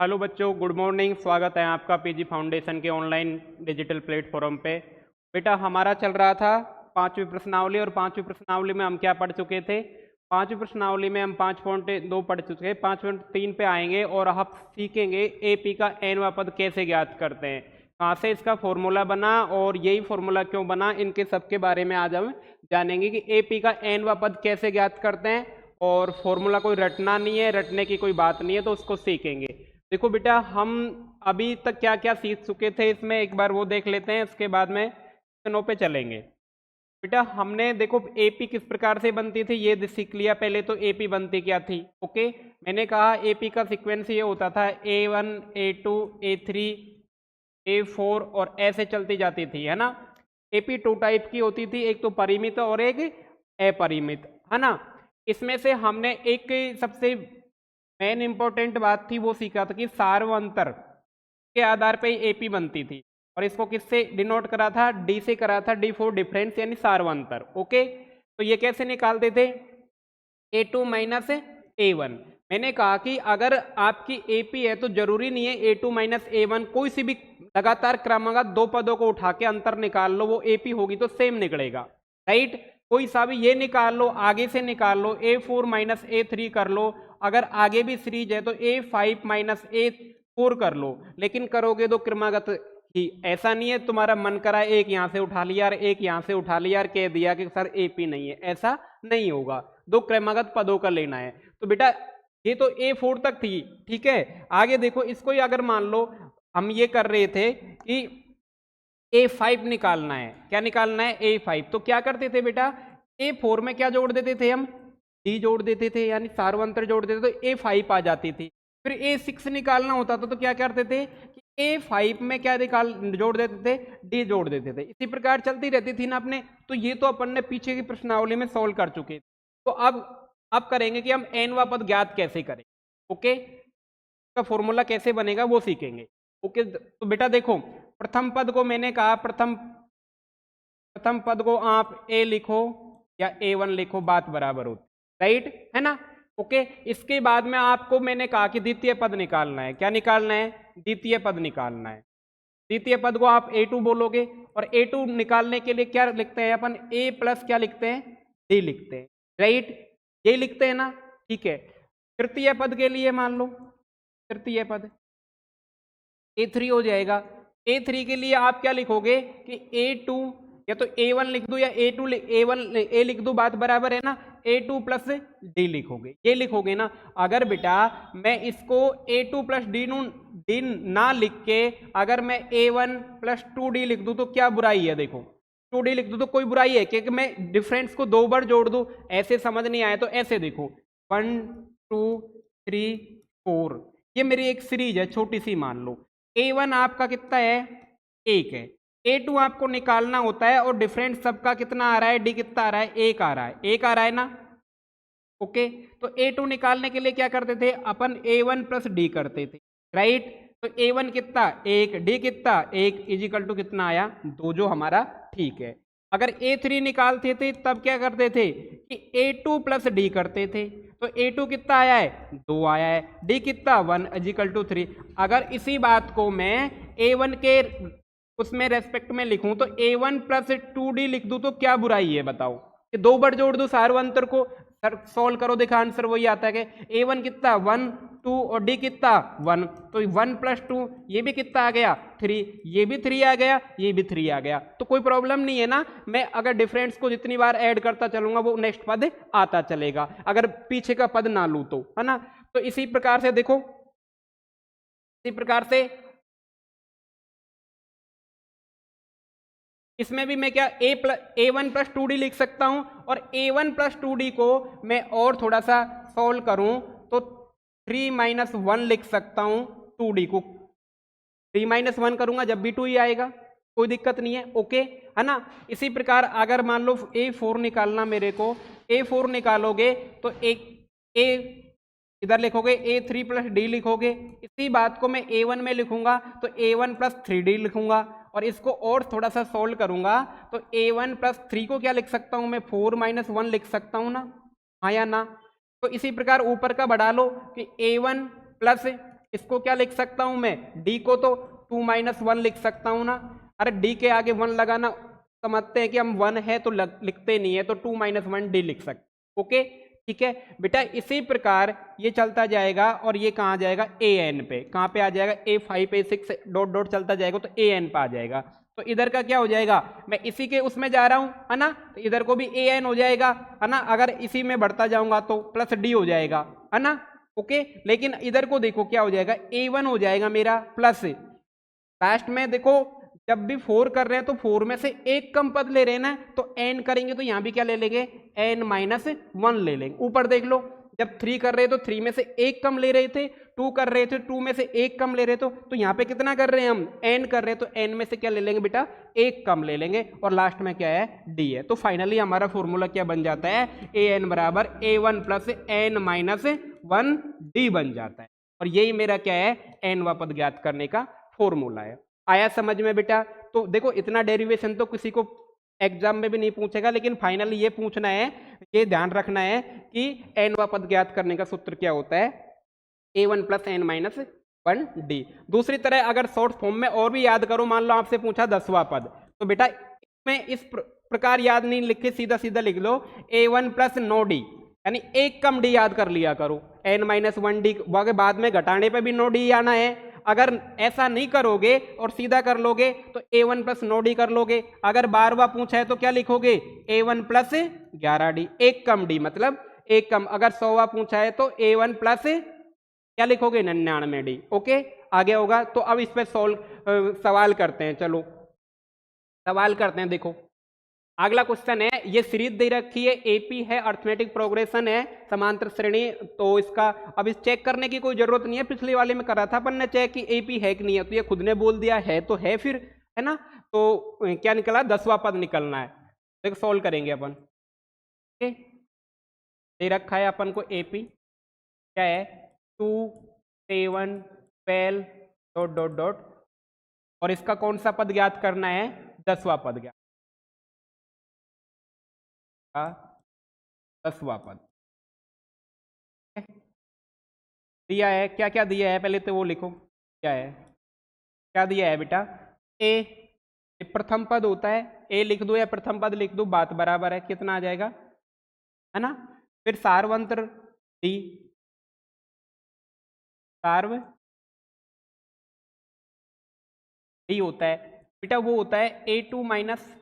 Hello बच्चों, good morning. स्वागत है आपका पीजी फाउंडेशन के ऑनलाइन डिजिटल प्लेटफॉर्म पे। बेटा हमारा चल रहा था पांचवी प्रश्नावली, और पांचवी प्रश्नावली में हम क्या पढ़ चुके थे? पांचवी प्रश्नावली में हम 5.2 पढ़ चुके हैं। 5.3 पे आएंगे और हम सीखेंगे एपी का nवां पद कैसे ज्ञात करते हैं, कहाँ से इसका फॉर्मूला बना और यही फॉर्मूला क्यों बना, इनके सबके बारे में आज हम जानेंगे कि एपी का nवां पद कैसे ज्ञात करते हैं। और फॉर्मूला कोई रटना नहीं है, रटने की कोई बात नहीं है, तो उसको सीखेंगे। देखो बेटा, हम अभी तक क्या क्या सीख चुके थे इसमें एक बार वो देख लेते हैं, उसके बाद में क्वेश्चनों पे चलेंगे। बेटा हमने देखो एपी किस प्रकार से बनती थी ये सीख लिया। पहले तो एपी बनती क्या थी? ओके, मैंने कहा एपी का सीक्वेंस ये होता था A1 A2 A3 A4 और ऐसे चलती जाती थी, है ना। एपी टू टाइप की होती थी, एक तो परिमित और एक अपरिमित, है ना। इसमें से हमने एक सबसे मेन इंपॉर्टेंट बात थी वो सीखा था कि सार्वंतर के आधार पे एपी बनती थी, और इसको किससे डिनोट करा था? डी से करा था, डी फॉर डिफरेंस यानी सार्वंतर। ओके, तो ये कैसे निकालते थे? A2 minus A1। मैंने कहा कि अगर आपकी एपी है तो जरूरी नहीं है A2 माइनस A1, कोई सी भी लगातार क्रमागत दो पदों को उठा के अंतर निकाल लो, वो एपी होगी तो सेम निकलेगा, राइट। कोई सा भी ये निकाल लो, आगे से निकाल लो, A4 माइनस A3 कर लो, अगर आगे भी सीरीज है तो A5 माइनस A4 कर लो, लेकिन करोगे तो क्रमागत ही। ऐसा नहीं है तुम्हारा मन करा एक यहाँ से उठा लिया और एक यहाँ से उठा लिया और कह दिया कि सर एपी नहीं है, ऐसा नहीं होगा। दो क्रमागत पदों का लेना है। तो बेटा ये तो A4 तक थी, ठीक है। आगे देखो, इसको ही अगर मान लो हम ये कर रहे थे कि A5 निकालना है। क्या निकालना है? A5। तो क्या करते थे बेटा, A4 में क्या जोड़ देते थे हम? D जोड़ देते थे, यानी सार्वंतर जोड़ देते तो A5 आ जाती थी। फिर A6 निकालना होता था तो क्या करते थे कि A5 में क्या जोड़ देते थे? D जोड़ देते थे। इसी प्रकार चलती रहती थी ना अपने। तो ये तो अपन ने पीछे की प्रश्नावली में सॉल्व कर चुके। तो अब करेंगे कि हम nवां पद ज्ञात कैसे करें। ओके, का फॉर्मूला कैसे बनेगा वो सीखेंगे। ओके, तो बेटा देखो, प्रथम पद को मैंने कहा प्रथम पद को आप A लिखो या A1 लिखो, बात बराबर होती, राइट, है ना। ओके, इसके बाद में आपको मैंने कहा कि द्वितीय पद निकालना है। क्या निकालना है? द्वितीय पद निकालना है। द्वितीय पद को आप A2 बोलोगे, और A2 निकालने के लिए क्या लिखते हैं अपन? A प्लस क्या लिखते हैं? D लिखते हैं, राइट, यही लिखते हैं ना, ठीक है। तृतीय पद के लिए मान लो, तृतीय पद A3 हो जाएगा। A3 के लिए आप क्या लिखोगे कि A2, या तो A1 लिख दो या A2 A लिख दो, बात बराबर है ना। A2 प्लस D लिखोगे, ये लिखोगे ना। अगर बेटा मैं इसको A2 प्लस D ना लिख के अगर मैं A1 प्लस 2D लिख दूं तो क्या बुराई है? देखो 2D लिख दूं तो कोई बुराई है? क्योंकि मैं डिफरेंस को दो बार जोड़ दूं। ऐसे समझ नहीं आया तो ऐसे देखो, 1 2 3 4, ये मेरी एक सीरीज है छोटी सी, मान लो। A1 आपका कितना है? 1 है। A2 आपको निकालना होता है, और डिफरेंस सबका कितना आ रहा है? D कितना आ रहा है? 1 आ रहा है, 1 आ रहा है ना। ओके, तो A2 निकालने के लिए क्या करते थे अपन? A1 प्लस D करते थे, राइट। तो A1 कितना? 1, D कितना? 1, इजिकल टू कितना आया? 2, जो हमारा ठीक है। अगर A3 निकालते थे तब क्या करते थे कि A2 प्लस D करते थे। तो A2 कितना आया है? 2 आया है। D कितना? 1, इजिकल टू 3। अगर इसी बात को मैं A1 के उसमें रेस्पेक्ट में लिखूं तो A1 प्लस 2D लिख दूं तो क्या बुराई है बताओ? कि दो बार जोड़ दो सार्वंतर को, सर सॉल्व करो, देखा आंसर वही आता है कि A1 कितना? 1 2, और D कितना? 1। तो 1 प्लस 2, ये भी कितना आ गया? 3, ये भी 3 आ गया, ये भी 3 आ गया। तो कोई प्रॉब्लम नहीं है ना। मैं अगर डिफरेंस को जितनी बार ऐड करता चलूंगा वो नेक्स्ट पद आता चलेगा, अगर पीछे का पद ना लू तो, है ना। तो इसी प्रकार से देखो, इसी प्रकार से इसमें भी मैं क्या A1 प्लस 2D लिख सकता हूं, और A1 प्लस 2D को मैं और थोड़ा सा सॉल्व करूं तो 3 माइनस 1 लिख सकता हूं। 2D को 3 माइनस 1 करूंगा जब भी 2 ही आएगा, कोई दिक्कत नहीं है, ओके, है ना। इसी प्रकार अगर मान लो A4 निकालना मेरे को, A4 निकालोगे तो एक A इधर लिखोगे A3 प्लस D लिखोगे। इसी बात को मैं A1 में लिखूंगा तो A1 प्लस 3D लिखूंगा, और इसको और थोड़ा सा सोल्व करूंगा तो A1 प्लस 3 को क्या लिख सकता हूं मैं? 4 माइनस 1 लिख सकता हूं ना, हाँ या ना। तो इसी प्रकार ऊपर का बढ़ा लो कि A1 प्लस इसको क्या लिख सकता हूं मैं, डी को तो 2 - 1 लिख सकता हूं ना। अरे डी के आगे 1 लगाना समझते हैं कि हम 1 है तो लिखते नहीं है, तो 2 - 1 डी लिख सकते। ओके ठीक है बेटा, इसी प्रकार ये चलता जाएगा और ये कहाँ जाएगा, ए एन पे। कहाँ पे आ जाएगा, A5 A6 डॉट डॉट चलता जाएगा तो ए एन पे आ जाएगा। तो इधर का क्या हो जाएगा, मैं इसी के उसमें जा रहा हूं है ना, तो इधर को भी ए एन हो जाएगा है ना। अगर इसी में बढ़ता जाऊंगा तो प्लस डी हो जाएगा है ना। ओके, लेकिन इधर को देखो क्या हो जाएगा, A1 हो जाएगा मेरा प्लस, लास्ट में देखो जब भी 4 कर रहे हैं तो 4 में से एक कम पद ले रहे हैं ना, तो एन करेंगे तो यहां भी क्या ले लेंगे, n-1 ले लेंगे। ऊपर देख लो, जब 3 कर रहे हैं तो 3 में से एक कम ले रहे थे, 2 कर रहे थे 2 में से एक कम ले रहे थे, तो यहाँ पे कितना कर रहे हैं हम, n कर रहे हैं, तो n में से क्या ले लेंगे बेटा, एक कम ले लेंगे, और लास्ट में क्या है, d है। तो फाइनली हमारा फॉर्मूला क्या बन जाता है, an बराबर a1 प्लस n-1 d बन जाता है। और यही मेरा क्या है, nवा पद ज्ञात करने का फॉर्मूला है। आया समझ में बेटा। तो देखो इतना डेरिवेशन तो किसी को एग्जाम में भी नहीं पूछेगा, लेकिन फाइनली ये पूछना है, ये ध्यान रखना है कि nवा पद ज्ञात करने का सूत्र क्या होता है, a1 प्लस n-1 d। दूसरी तरह अगर शॉर्ट फॉर्म में और भी याद करो, मान लो आपसे पूछा 10वां पद, तो बेटा इसमें इस प्रकार याद नहीं लिखे, सीधा सीधा लिख लो a1 प्लस नो डी, यानी एक कम डी याद कर लिया करो, n-1 डी के बाद में घटाने पे भी नो डी आना है। अगर ऐसा नहीं करोगे और सीधा कर लोगे तो a1 प्लस नो डी कर लोगे। अगर 12वां पूछा है तो क्या लिखोगे, a1 प्लस 11 डी, एक कम डी मतलब एक कम। अगर 100वां पूछा है तो a1 प्लस क्या लिखोगे, 99 डी। ओके, आगे होगा। तो अब इस पर सवाल करते हैं, चलो सवाल करते हैं। देखो अगला क्वेश्चन है, ये सीरीज दे रखी है, एपी है, अर्थमेटिक प्रोग्रेशन है, समांतर श्रेणी। तो इसका अब इस चेक करने की कोई जरूरत नहीं है, पिछले वाले में करा था अपन ने चेक कि एपी है कि नहीं है, तो ये खुद ने बोल दिया है तो है, फिर है ना। तो क्या निकला, 10वां पद निकलना है। देखो सोल्व करेंगे अपन। ओके, दे रखा है अपन को एपी क्या है, 2 7 12 डॉट डॉट डॉट, और इसका कौन सा पद ज्ञात करना है, 10वां पद ज्ञात, 10वां पद दिया है। क्या क्या दिया है पहले तो वो लिखो, क्या है, क्या दिया है बेटा, ए प्रथम पद होता है, ए लिख दो या प्रथम पद लिख दो, बात बराबर है, कितना आ जाएगा है ना। फिर सार्वंत्र डी, सार्व डी होता है बेटा, वो होता है A2 माइनस,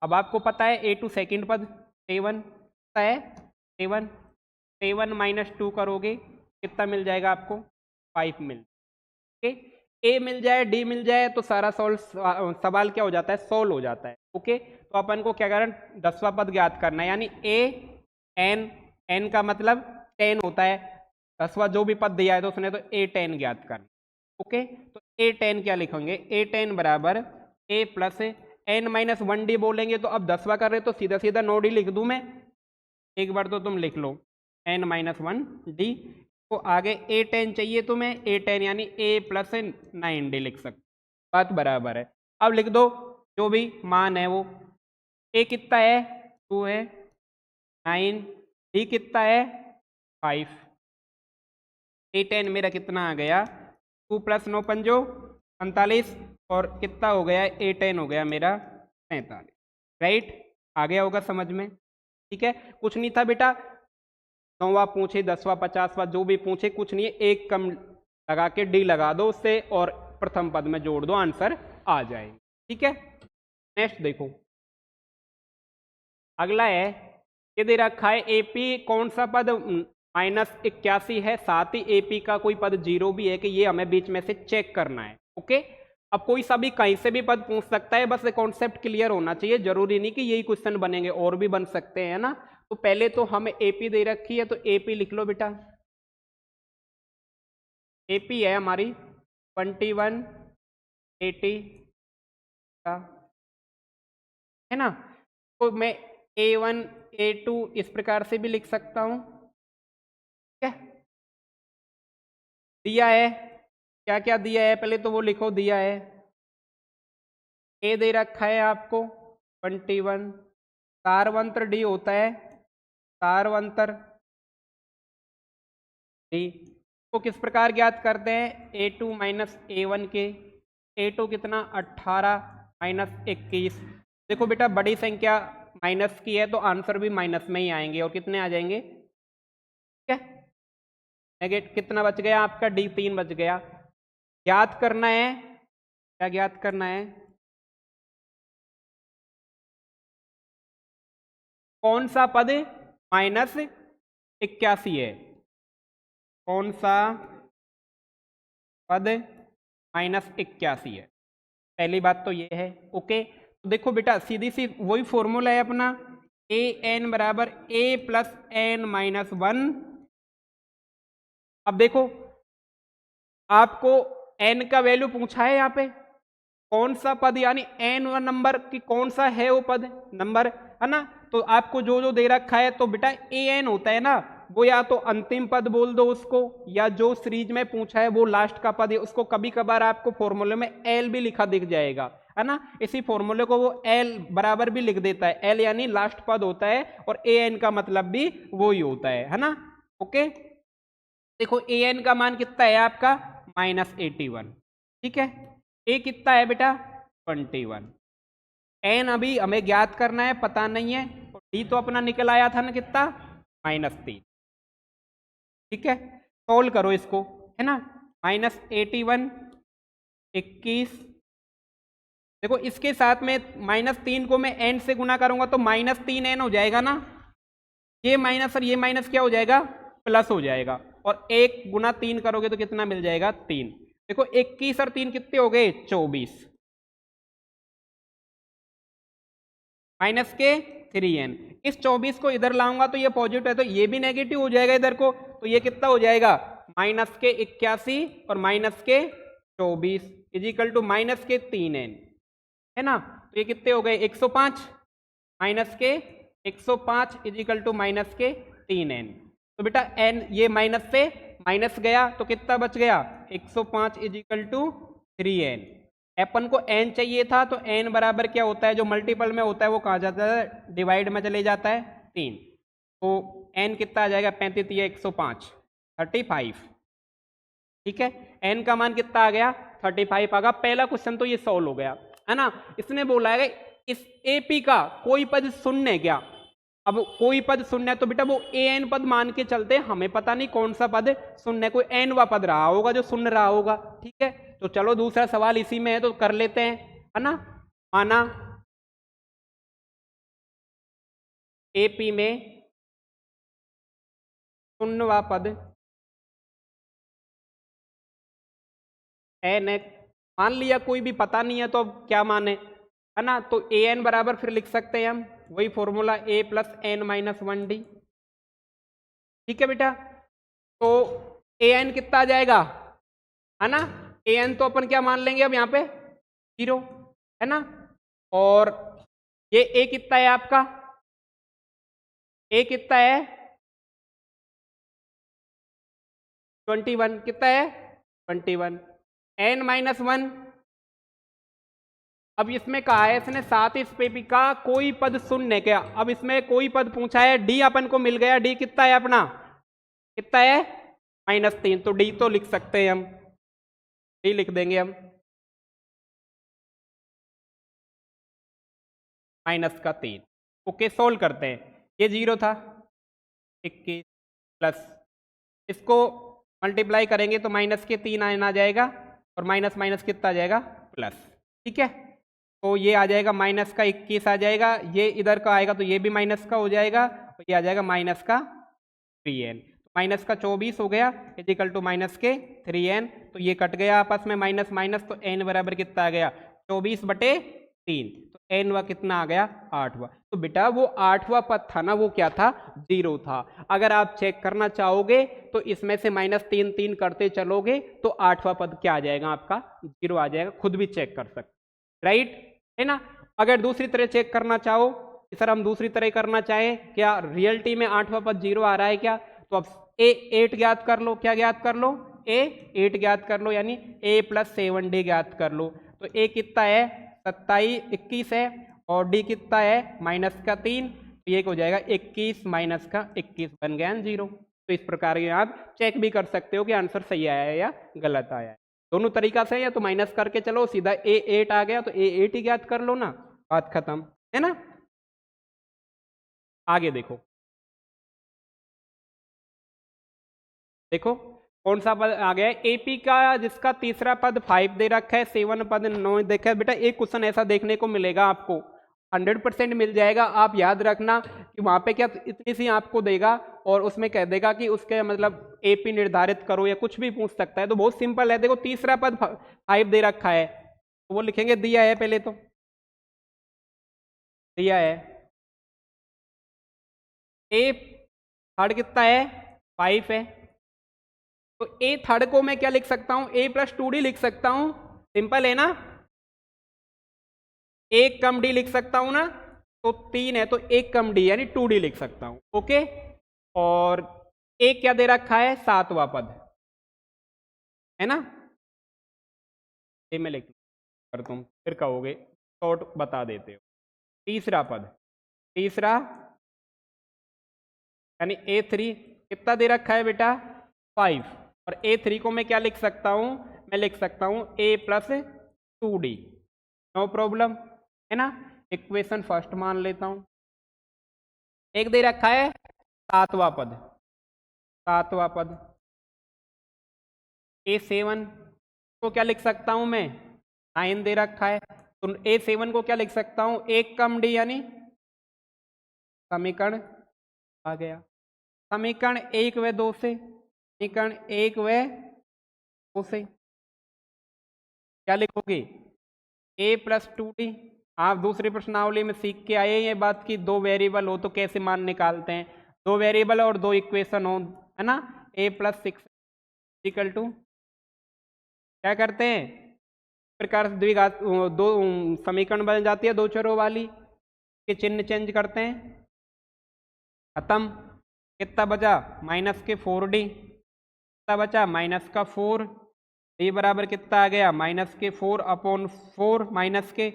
अब आपको पता है A2 सेकंड पद 7 है, 7 7 - 2 करोगे कितना मिल जाएगा आपको, 5 मिल। ओके, ए मिल जाए डी मिल जाए तो सारा सवाल क्या हो जाता है, सोल्व हो जाता है। ओके, तो अपन को क्या करना, 10वां पद ज्ञात करना है, यानी ए एन, एन का मतलब 10 होता है, 10वां जो भी पद दिया है तो उसने तो A10 ज्ञात करना। ओके, तो A10 क्या लिखेंगे, A10 बराबर ए प्लस n-1 डी बोलेंगे, तो अब 10वां कर रहे तो सीधा सीधा नो डी लिख दूं मैं, एक बार तो तुम लिख लो n-1 डी। तो आगे A10 चाहिए तुम्हें, A10 यानी a प्लस 9 डी लिख सकते, बात बराबर है। अब लिख दो जो भी मान है वो, a कितना है 2 है, 9, d कितना है 5, A10 मेरा कितना आ गया, 2 + 9 पंजो 45, और कितना हो गया, A10 हो गया मेरा 47। राइट, आ गया होगा समझ में। ठीक है, कुछ नहीं था बेटा, 9वां पूछे 10वां 50वां जो भी पूछे कुछ नहीं है, एक कम लगा के डी लगा दो उससे और प्रथम पद में जोड़ दो, आंसर आ जाएगा। ठीक है, नेक्स्ट देखो अगला है, ये दे रखा है एपी कौन सा पद -81 है, साथ ही एपी का कोई पद 0 भी है कि ये हमें बीच में से चेक करना है। ओके, अब कोई सा भी कहीं से भी पद पूछ सकता है, बस कॉन्सेप्ट क्लियर होना चाहिए, जरूरी नहीं कि यही क्वेश्चन बनेंगे, और भी बन सकते हैं ना। तो पहले तो हमें एपी दे रखी है, तो एपी लिख लो बेटा, एपी है हमारी 21 80 का, है ना। तो मैं A1 A2 इस प्रकार से भी लिख सकता हूं, क्या दिया है, क्या क्या दिया है पहले तो वो लिखो, दिया है ए दे रखा है आपको 21, सारवंतर डी होता है, सारवंतर डी को किस प्रकार ज्ञात करते हैं, A2 माइनस A1 के, A2 कितना 18 माइनस 21। देखो बेटा बड़ी संख्या माइनस की है तो आंसर भी माइनस में ही आएंगे और कितने आ जाएंगे, ठीक है। नेगेटिव कितना बच गया आपका, D3 बच गया। ज्ञात करना है, क्या ज्ञात करना है, कौन सा पद माइनस 81 है, कौन सा पद माइनस 81 है। पहली बात तो ये है, ओके। तो देखो बेटा सीधी सी वही फॉर्मूला है अपना, ए एन बराबर ए प्लस एन माइनस 1। अब देखो आपको एन का वैल्यू पूछा है, यहाँ पे कौन सा पद यानी एन वन नंबर की कौन सा है वो पद नंबर, है ना। तो आपको जो जो दे रखा है तो बेटा ए एन होता है ना, वो या तो अंतिम पद बोल दो उसको, या जो सीरीज में पूछा है वो लास्ट का पद है उसको। कभी कभार आपको फॉर्मूले में एल भी लिखा दिख जाएगा, है ना। इसी फॉर्मूले को वो एल बराबर भी लिख देता है, एल यानी लास्ट पद होता है और ए एन का मतलब भी वो ही होता है ना। ओके देखो ए एन का मान कितना है आपका -81, ठीक है। ए कितना है बेटा 21। एन अभी हमें ज्ञात करना है, पता नहीं है। डी तो अपना निकल आया था ना कितना -3, ठीक है। सोल्व करो इसको, है ना। -81 21, देखो इसके साथ में -3 को मैं एन से गुना करूंगा तो -3n हो जाएगा ना, ये माइनस और ये माइनस क्या हो जाएगा, प्लस हो जाएगा। और 1 गुना 3 करोगे तो कितना मिल जाएगा 3। देखो 21 और 3 कितने हो गए 24, माइनस के 3n। इस 24 को इधर लाऊंगा तो ये पॉजिटिव है तो ये भी नेगेटिव हो जाएगा इधर को, तो ये कितना हो जाएगा माइनस के 81 और माइनस के 24 इजिकल टू माइनस के 3n, है ना। तो ये कितने हो गए 105, माइनस के 105 इजिकल टू माइनस के 3n। तो बेटा n ये माइनस से माइनस गया तो कितना बच गया 105 इजिकल टू 3n। अपन को n चाहिए था तो n बराबर क्या होता है, जो मल्टीपल में होता है वो कहाँ जाता है, डिवाइड में चले जाता है 3। तो n कितना आ जाएगा 35 या 105 35, ठीक है। n का मान कितना आ गया 35 आ गया। पहला क्वेश्चन तो ये सॉल्व हो गया, है ना। इसने बोला है इस AP का कोई पद शून्य है क्या। अब कोई पद शून्य है तो बेटा वो an पद मान के चलते, हमें पता नहीं कौन सा पद शून्य, कोई n वा पद रहा होगा जो शून्य रहा होगा, ठीक है। तो चलो दूसरा सवाल इसी में है तो कर लेते हैं, है ना। माना AP में शून्यवा पद n है, मान लिया कोई भी पता नहीं है तो अब क्या माने, है ना। तो an बराबर फिर लिख सकते हैं हम वही formula a plus n minus 1d, ठीक है बेटा। तो an कितना आ जाएगा, है ना। an तो अपन क्या मान लेंगे अब यहाँ पे 0, है ना। और ये a कितना है आपका, a कितना है 21, कितना है 21, n माइनस 1। अब इसमें कहा है इसने साथ इस पेपी का कोई पद शून्य क्या। अब इसमें कोई पद पूछा है, d अपन को मिल गया, d कितना है अपना, कितना है -3, तो d तो लिख सकते हैं हम, d लिख देंगे हम -3। ओके सोल्व करते हैं, ये 0 था 21 प्लस इसको मल्टीप्लाई करेंगे तो माइनस के 3 आ जाएगा और माइनस माइनस कितना आ जाएगा प्लस, ठीक है। तो ये आ जाएगा माइनस का 21 आ जाएगा, ये इधर का आएगा तो ये भी माइनस का हो जाएगा, तो ये आ जाएगा माइनस का 3n। तो माइनस का 24 हो गया इजिकल टू माइनस के 3n। तो ये कट गया आपस में माइनस माइनस, तो n बराबर कितना आ गया 24/3, तो n वा कितना आ गया 8वां। तो बेटा वो 8वां पद था ना, वो क्या था 0 था। अगर आप चेक करना चाहोगे तो इसमें से -3 3 करते चलोगे तो 8वां पद क्या आ जाएगा आपका 0 आ जाएगा, खुद भी चेक कर सकते, राइट, है ना। अगर दूसरी तरह चेक करना चाहो, सर हम दूसरी तरह करना चाहें क्या रियलिटी में 8वां पद 0 आ रहा है क्या, तो अब a 8 ज्ञात कर लो, क्या ज्ञात कर लो a 8 ज्ञात कर लो, यानी a + 7d ज्ञात कर लो। तो a कितना है 21 है और d कितना है -3, तो ये हो जाएगा 21 - 21 बन गया 0। तो तो इस प्रकार ये आप चेक भी कर सकते हो कि आंसर सही आया है या गलत आया है। दोनों तरीका से, या तो माइनस करके चलो सीधा A8 आ गया तो A8 ही ज्ञात कर लो ना, बात खत्म है ना। आगे देखो, देखो कौन सा पद आ गया है, एपी का जिसका तीसरा पद 5 दे रखा है, 7 पद 9 देखा है। बेटा एक क्वेश्चन ऐसा देखने को मिलेगा आपको, 100% मिल जाएगा। आप याद रखना कि वहां पे क्या इतनी सी आपको देगा और उसमें कह देगा कि उसके मतलब एपी निर्धारित करो या कुछ भी पूछ सकता है। तो बहुत सिंपल है, देखो तीसरा पद 5 दे रखा है तो वो लिखेंगे, दिया है पहले तो, दिया है। ए थर्ड कितना है, 5 है, तो ए थर्ड को मैं क्या लिख सकता हूं, A+2D लिख सकता हूं, सिंपल है ना। एक कम डी लिख सकता हूं ना, तो 3 है तो एक कम डी यानी 2D लिख सकता हूं, ओके। और ए क्या दे रखा है, 7वां पद है ना, ए में लिख कर, तुम फिर कहोगे शॉर्ट बता देते हो। तीसरा पद, तीसरा यानी A3 कितना दे रखा है बेटा, 5, और A3 को मैं क्या लिख सकता हूं, मैं लिख सकता हूं A+2D, नो प्रॉब्लम है ना। इक्वेशन फर्स्ट मान लेता हूं। एक दे रखा है 7वां पद, 7वां पद A7 को क्या लिख सकता हूं मैं, 9 दे रखा है तो A7 को क्या लिख सकता हूं, एक कम डी यानी समीकरण आ गया। समीकरण 1 व 2 से, समीकरण 1 व 2 से क्या लिखोगे, A+2D। आप दूसरी प्रश्नावली में सीख के आए ये बात की दो वेरिएबल हो तो कैसे मान निकालते हैं, दो वेरिएबल और दो इक्वेशन हो, है ना। A+6 इक्वल टू क्या करते हैं, प्रकार से द्विघात दो समीकरण बन जाती है दो चरों वाली, के चिन्ह चेंज करते हैं, खत्म। कितना बचा, -4D, कितना बचा, -4, ये बराबर कितना आ गया, -4/4 माइनस के,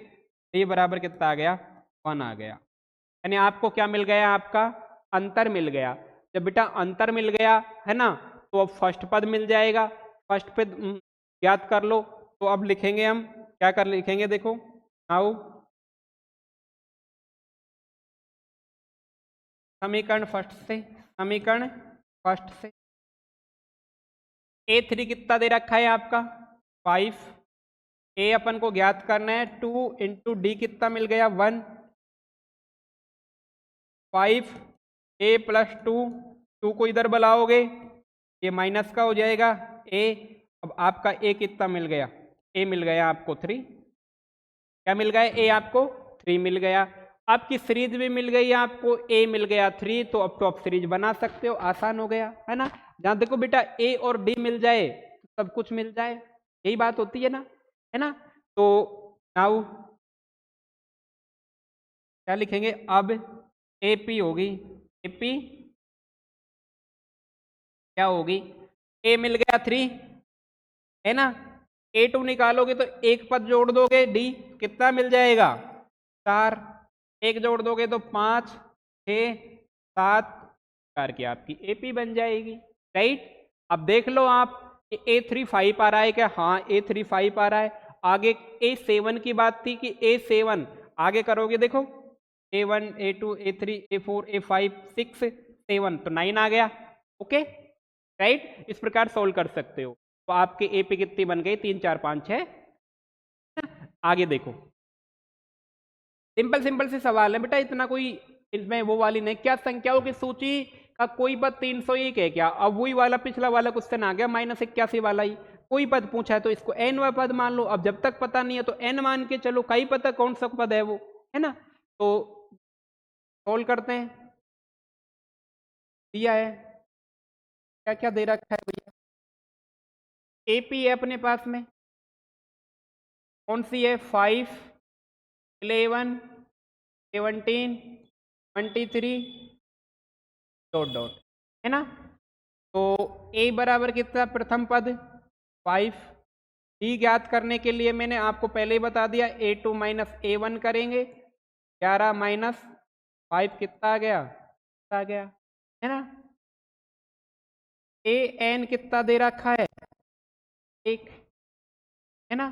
ये बराबर कितना आ गया, 1 आ गया। यानी आपको क्या मिल गया, आपका अंतर मिल गया। जब बेटा अंतर मिल गया है ना, तो अब फर्स्ट पद मिल जाएगा, फर्स्ट पद याद कर लो। तो अब लिखेंगे हम, क्या कर लिखेंगे, देखो आओ, समीकरण फर्स्ट से, समीकरण फर्स्ट से A3 कितना दे रखा है आपका, 5, ए अपन को ज्ञात करना है, 2 × D कितना मिल गया, 1, 5 A+2, 2 को इधर बुलाओगे ये माइनस का हो जाएगा A। अब आपका A कितना मिल गया, A मिल गया आपको 3, क्या मिल गया, A आपको 3 मिल गया। आपकी सीरीज भी मिल गई, आपको A मिल गया 3, तो अब तो आप सीरीज बना सकते हो, आसान हो गया है ना। जहां देखो बेटा A और D मिल जाए तो सब कुछ मिल जाए, यही बात होती है ना। तो नाउ क्या लिखेंगे, अब AP होगी, AP क्या होगी, A मिल गया 3 है ना, A2 निकालोगे तो एक पद जोड़ दोगे D कितना मिल जाएगा, 4, एक जोड़ दोगे तो 5, 6, 7 प्रकार की आपकी AP बन जाएगी, राइट। अब देख लो आप A3 5 आ रहा है क्या, हाँ A3 5 आ रहा है। आगे A7 की बात थी कि A7 आगे करोगे, देखो A1 A2 A3 A4 A5 6 7 तो 9 आ गया, ओके राइट। इस प्रकार सोल्व कर सकते हो। तो आपके AP कितनी बन गई, 3 4 5 6। आगे देखो, सिंपल सिंपल से सवाल है बेटा, इतना कोई इसमें वो वाली नहीं। क्या संख्याओं की सूची का कोई पद 301 है क्या, अब वही वाला पिछला वाला क्वेश्चन आ गया, -81 वाला ही। कोई पद पूछा है तो इसको n पद मान लो। अब जब तक पता नहीं है तो n मान के चलो, कई पता कौन सा पद है वो, है ना। तो सोल्व करते हैं, दिया है क्या क्या दे रखा है भैया, AP है अपने पास में, कौन सी है, 5 11 17 23 डॉट डॉट, है ना। तो A बराबर कितना, प्रथम पद 5, D ज्ञात करने के लिए मैंने आपको पहले ही बता दिया, A2 - A1 करेंगे, 11 - 5 कितना आ गया, है ना। ए एन कितना दे रखा है, 1 है ना।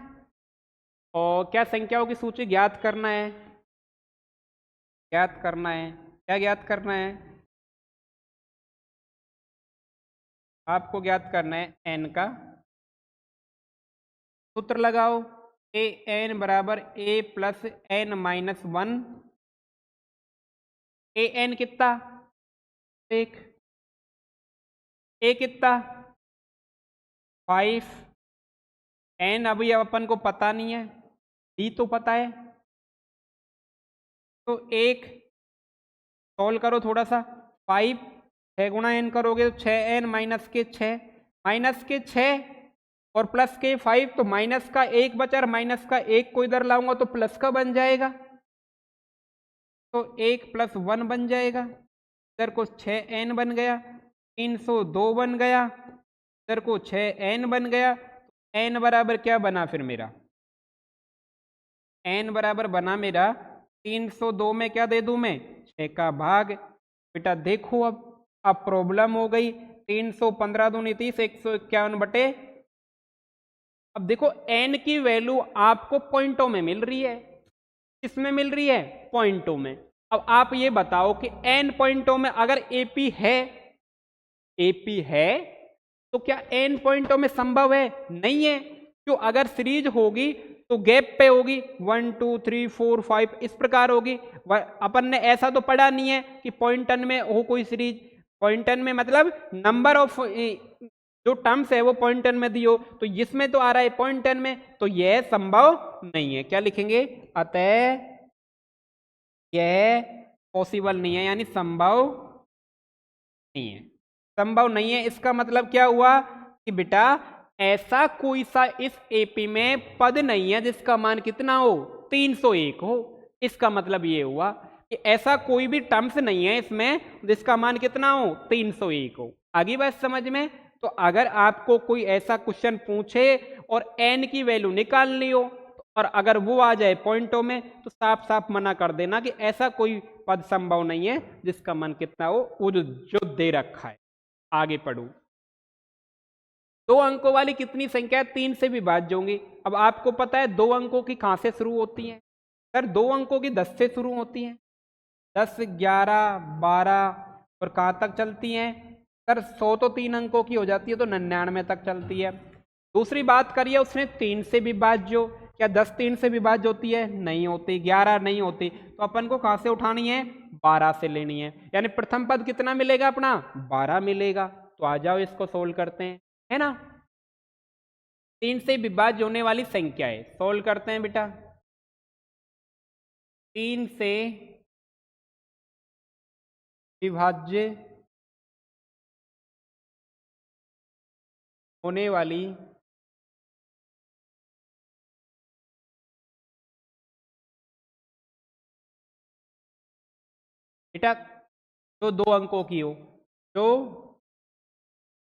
और क्या संख्याओं की सूची ज्ञात करना है, ज्ञात करना है, क्या ज्ञात करना है, आपको ज्ञात करना है एन का सूत्र लगाओ, ए एन बराबर ए प्लस एन माइनस 1, ए एन कितना 1, ए कितना 5, एन अभी अपन को पता नहीं है, डी तो पता है, तो 1 सॉल्व करो थोड़ा सा, 5 6 गुणा एन करोगे तो 6 एन माइनस के 6, माइनस के 6 और प्लस के 5, तो माइनस का 1 बचा और माइनस का 1 को इधर लाऊंगा तो प्लस का बन जाएगा, तो 1 + 1 बन जाएगा, इधर को 6 एन बन गया, 302 बन गया, इधर को 6 एन बन गया, एन बराबर क्या बना फिर मेरा, एन बराबर बना मेरा 302 में क्या दे दूं मैं 6 का भाग। बेटा देखो अब प्रॉब्लम हो गई, 315 दूनी 30, 151 बटे, अब देखो एन की वैल्यू आपको पॉइंटों में मिल रही है, किसमें मिल रही है, पॉइंटों में। अब आप ये बताओ कि एन पॉइंटों में अगर एपी है, एपी है तो क्या एन पॉइंटों में संभव है, नहीं है, क्यों, अगर सीरीज होगी तो गैप पे होगी, 1 2 3 4 5 इस प्रकार होगी। अपन ने ऐसा तो पढ़ा नहीं है कि पॉइंटन में हो कोई सीरीज, पॉइंटन में मतलब नंबर ऑफ जो टर्म्स है वो पॉइंटन में दियो, तो इसमें तो आ रहा है पॉइंटन में, तो यह संभव नहीं है, क्या लिखेंगे, अतः यह पॉसिबल नहीं है, यानी संभव नहीं है, संभव नहीं है। इसका मतलब क्या हुआ कि बेटा ऐसा कोई सा इस एपी में पद नहीं है जिसका मान कितना हो 301 हो, इसका मतलब ये हुआ कि ऐसा कोई भी टर्म्स नहीं है इसमें जिसका मान कितना हो 301 हो। आगे बात समझ में, तो अगर आपको कोई ऐसा क्वेश्चन पूछे और एन की वैल्यू निकालनी हो और अगर वो आ जाए पॉइंटों में तो साफ साफ मना कर देना कि ऐसा कोई पद संभव नहीं है जिसका मान कितना हो, वो जो दे रखा है। आगे पढ़ू, 2 अंकों वाली कितनी संख्या 3 से विभाज्य होंगी। अब आपको पता है 2 अंकों की कहां से शुरू होती हैं, सर 2 अंकों की 10 से शुरू होती हैं, 10 11 12 और कहां तक चलती हैं, सर 100 तो 3 अंकों की हो जाती है तो 99 तक चलती है। दूसरी बात करिए उसने 3 से विभाज्य हो, क्या 10 3 से विभाज्य होती है, नहीं होती, 11 नहीं होती, तो अपन को कहां से उठानी है, 12 से लेनी है, यानी प्रथम पद कितना मिलेगा अपना 12 मिलेगा। तो आ जाओ इसको सोल्व करते हैं, है ना, 3 से विभाज्य होने वाली संख्या है, सोल्व करते हैं बेटा। 3 से विभाज्य होने वाली बेटा जो 2 अंकों की हो, जो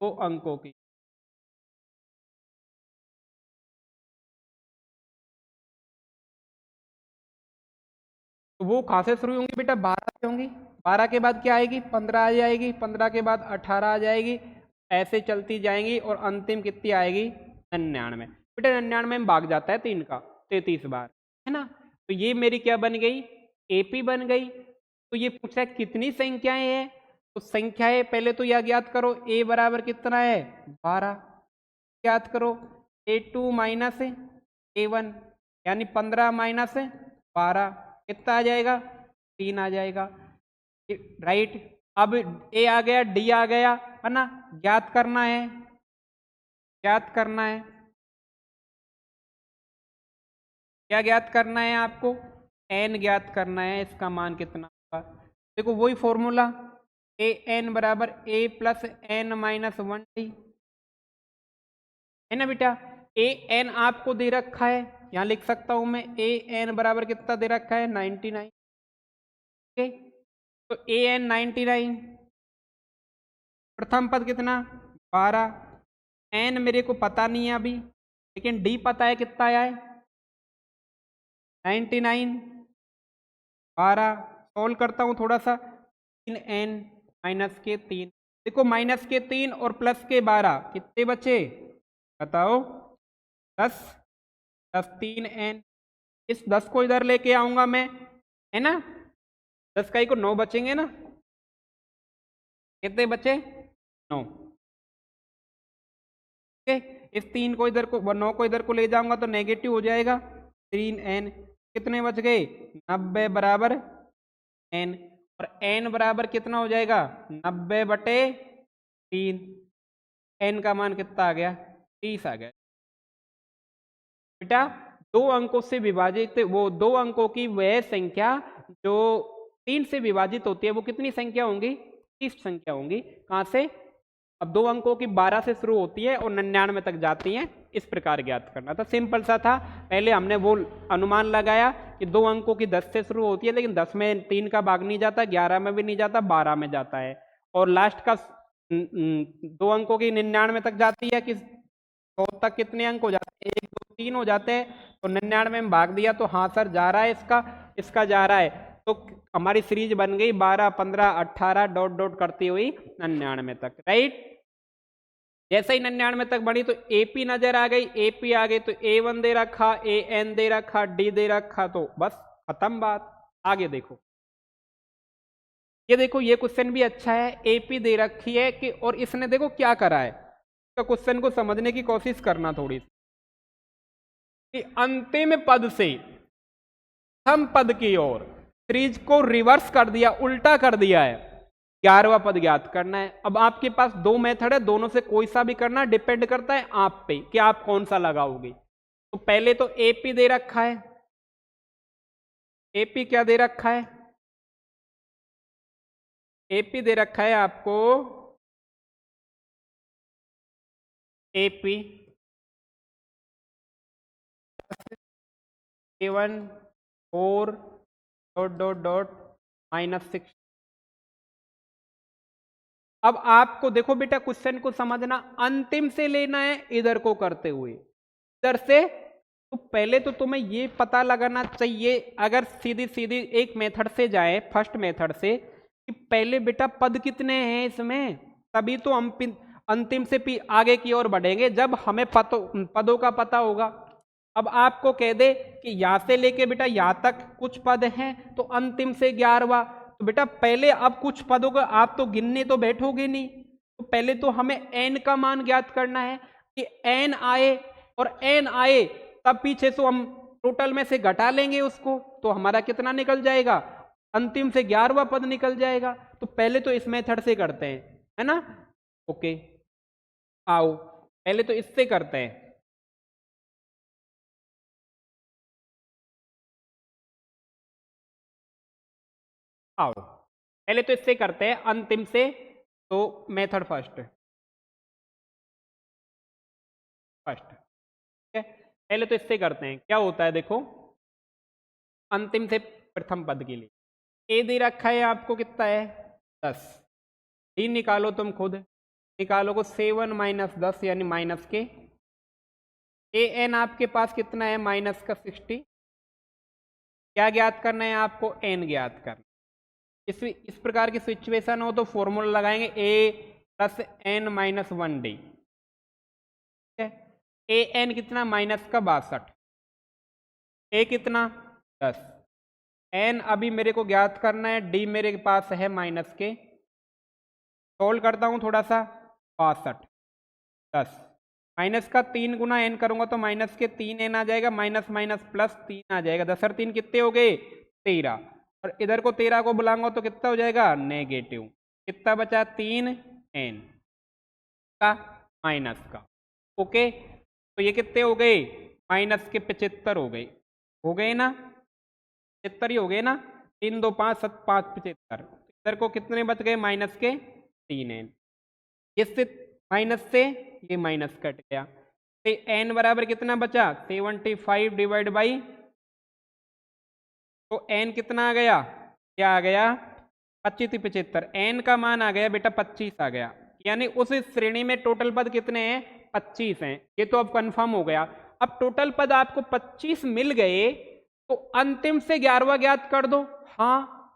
2 अंकों की, तो वो कहां से शुरू होंगी बेटा 12 से होंगी, 12 के बाद क्या आएगी 15 आ जाएगी, 15 के बाद 18 आ जाएगी, ऐसे चलती जाएंगी और अंतिम कितनी आएगी 99। बेटा 99 में भाग जाता है 3 का 33 बार, है ना, तो ये मेरी क्या बन गई एपी बन गई। तो ये पूछा है कितनी संख्याएं हैं, तो संख्याएं पहले तो यह ज्ञात करो, ए बराबर कितना है 12, ज्ञात करो A2 माइनस A1 यानी 15 माइनस 12 कितना आ जाएगा 3 आ जाएगा, राइट। अब ए आ गया, डी आ गया, है ना, ज्ञात करना है, ज्ञात करना है, क्या ज्ञात करना है आपको, एन ज्ञात करना है, इसका मान कितना होगा। देखो वही फॉर्मूला, ए एन बराबर ए प्लस एन माइनस 1 है ना बेटा। ए एन आपको दे रखा है, यहां लिख सकता हूं मैं, ए एन बराबर कितना दे रखा है 99, ओके, तो ए एन 99, प्रथम पद कितना 12, एन मेरे को पता नहीं है अभी, लेकिन डी पता है कितना आया है 99, 12 सोल्व करता हूं थोड़ा सा, 3 एन माइनस के 3, देखो -3 और +12 कितने बचे बताओ? 10, 10 3 n। इस 10 को इधर लेके आऊंगा मैं, है ना? 10 का ही को 9 बचेंगे ना? कितने बचे? 9। इस 3 को इधर को 9 को इधर को ले जाऊंगा तो नेगेटिव हो जाएगा। 3n कितने बच गए? 90 बराबर n। और n बराबर कितना हो जाएगा? 90/3। n का मान कितना आ गया? 30 आ गया। बेटा 2 अंकों से विभाजित वो 2 अंकों की वह संख्या जो 3 से विभाजित होती है वो कितनी संख्या होंगी? 30 संख्या होंगी। कहाँ से? अब 2 अंकों की 12 से शुरू होती है और 99 तक जाती हैं। इस प्रकार ज्ञात करना था, सिंपल सा था। पहले हमने वो अनुमान लगाया कि 2 अंकों की 10 से शुरू होती है, लेकिन 10 में 3 का भाग नहीं जाता, 11 में भी नहीं जाता, 12 में जाता है। और लास्ट का 2 अंकों की 99 तक जाती है कि 100 तक कितने अंक हो जाते हैं? 1 2 3 हो जाते हैं। तो 99 में भाग दिया तो हाँ सर जा रहा है, इसका जा रहा है। तो हमारी सीरीज बन गई 12 15 18 डॉट डॉट करती हुई 99 तक, राइट। जैसे ही 99 तक बढ़ी तो एपी नजर आ गई, एपी आ गई तो A1 दे रखा, AN दे रखा, D दे रखा, तो बस खत्म बात। आगे देखो, ये देखो ये क्वेश्चन भी अच्छा है। एपी दे रखी है कि और इसने देखो क्या करा है, तो क्वेश्चन को समझने की कोशिश करना थोड़ी सी। कि अंतिम पद से प्रथम पद की ओर सीरीज को रिवर्स कर दिया, उल्टा कर दिया है। 11वां पद ज्ञात करना है। अब आपके पास 2 मेथड है, दोनों से कोई सा भी करना, डिपेंड करता है आप पे कि आप कौन सा लगाओगे। तो पहले तो एपी दे रखा है। एपी क्या दे रखा है? एपी दे रखा है आपको AP A1 4 dot dot dot -6। अब आपको देखो बेटा क्वेश्चन को समझना, अंतिम से लेना है इधर को करते हुए, इधर से। तो पहले तो तुम्हें ये पता लगाना चाहिए, अगर सीधी सीधी एक मेथड से जाए, फर्स्ट मेथड से, कि पहले बेटा पद कितने हैं इसमें, तभी तो हम अंतिम से आगे की ओर बढ़ेंगे जब हमें पदों का पता होगा। अब आपको कह दे कि यहां से लेके बेटा यहां तक कुछ पद हैं तो अंतिम से 11वां, तो बेटा पहले अब कुछ पदों का आप तो गिनने तो बैठोगे नहीं, तो पहले तो हमें n का मान ज्ञात करना है कि n आए, और n आए तब पीछे से हम टोटल में से घटा लेंगे उसको, तो हमारा कितना निकल जाएगा? अंतिम से 11वां पद निकल जाएगा। तो पहले तो इस मेथड से करते हैं, है ना? ओके, आओ पहले तो इससे करते हैं। आओ पहले तो इससे करते हैं, अंतिम से। तो मेथड फर्स्ट ठीक है, पहले तो इससे करते हैं। क्या होता है देखो, अंतिम से प्रथम पद के लिए ए दे रखा है आपको, कितना है? 10। डी निकालो तुम खुद, निकालो को 7 - 10 यानी माइनस के। एन आपके पास कितना है? -60। क्या ज्ञात करना है आपको? एन ज्ञात करना। इस प्रकार की सिचुएशन हो तो फॉर्मूला लगाएंगे A + N - 1D। ठीक है, ए एन कितना? -62। ए कितना? 10। एन अभी मेरे को ज्ञात करना है, डी मेरे पास है माइनस के। सोल्व करता हूं थोड़ा सा, 62 10 माइनस का 3 गुना एन करूंगा तो माइनस के 3 एन आ जाएगा, माइनस माइनस प्लस 3 आ जाएगा। 10 और 3 कितने हो गए? 13। और इधर को 13 को बुलाऊंगा तो कितना हो जाएगा? नेगेटिव। कितना बचा? 3 एन का माइनस का। ओके, तो ये कितने हो गए? माइनस के 75 हो गए ना? 75 ही हो गए ना? 3 2 5 7 5 75। इधर को कितने बच गए? माइनस के 3 एन। इससे माइनस से ये माइनस कट गया, तो एन बराबर कितना बचा? 75 डिवाइड बाई, तो एन कितना आ गया? क्या आ गया? 25 75। एन का मान आ गया बेटा 25 आ गया, यानी उस श्रेणी में टोटल पद कितने हैं? 25 हैं। ये तो अब कंफर्म हो गया। अब टोटल पद आपको 25 मिल गए तो अंतिम से 11वां ज्ञात कर दो। हाँ,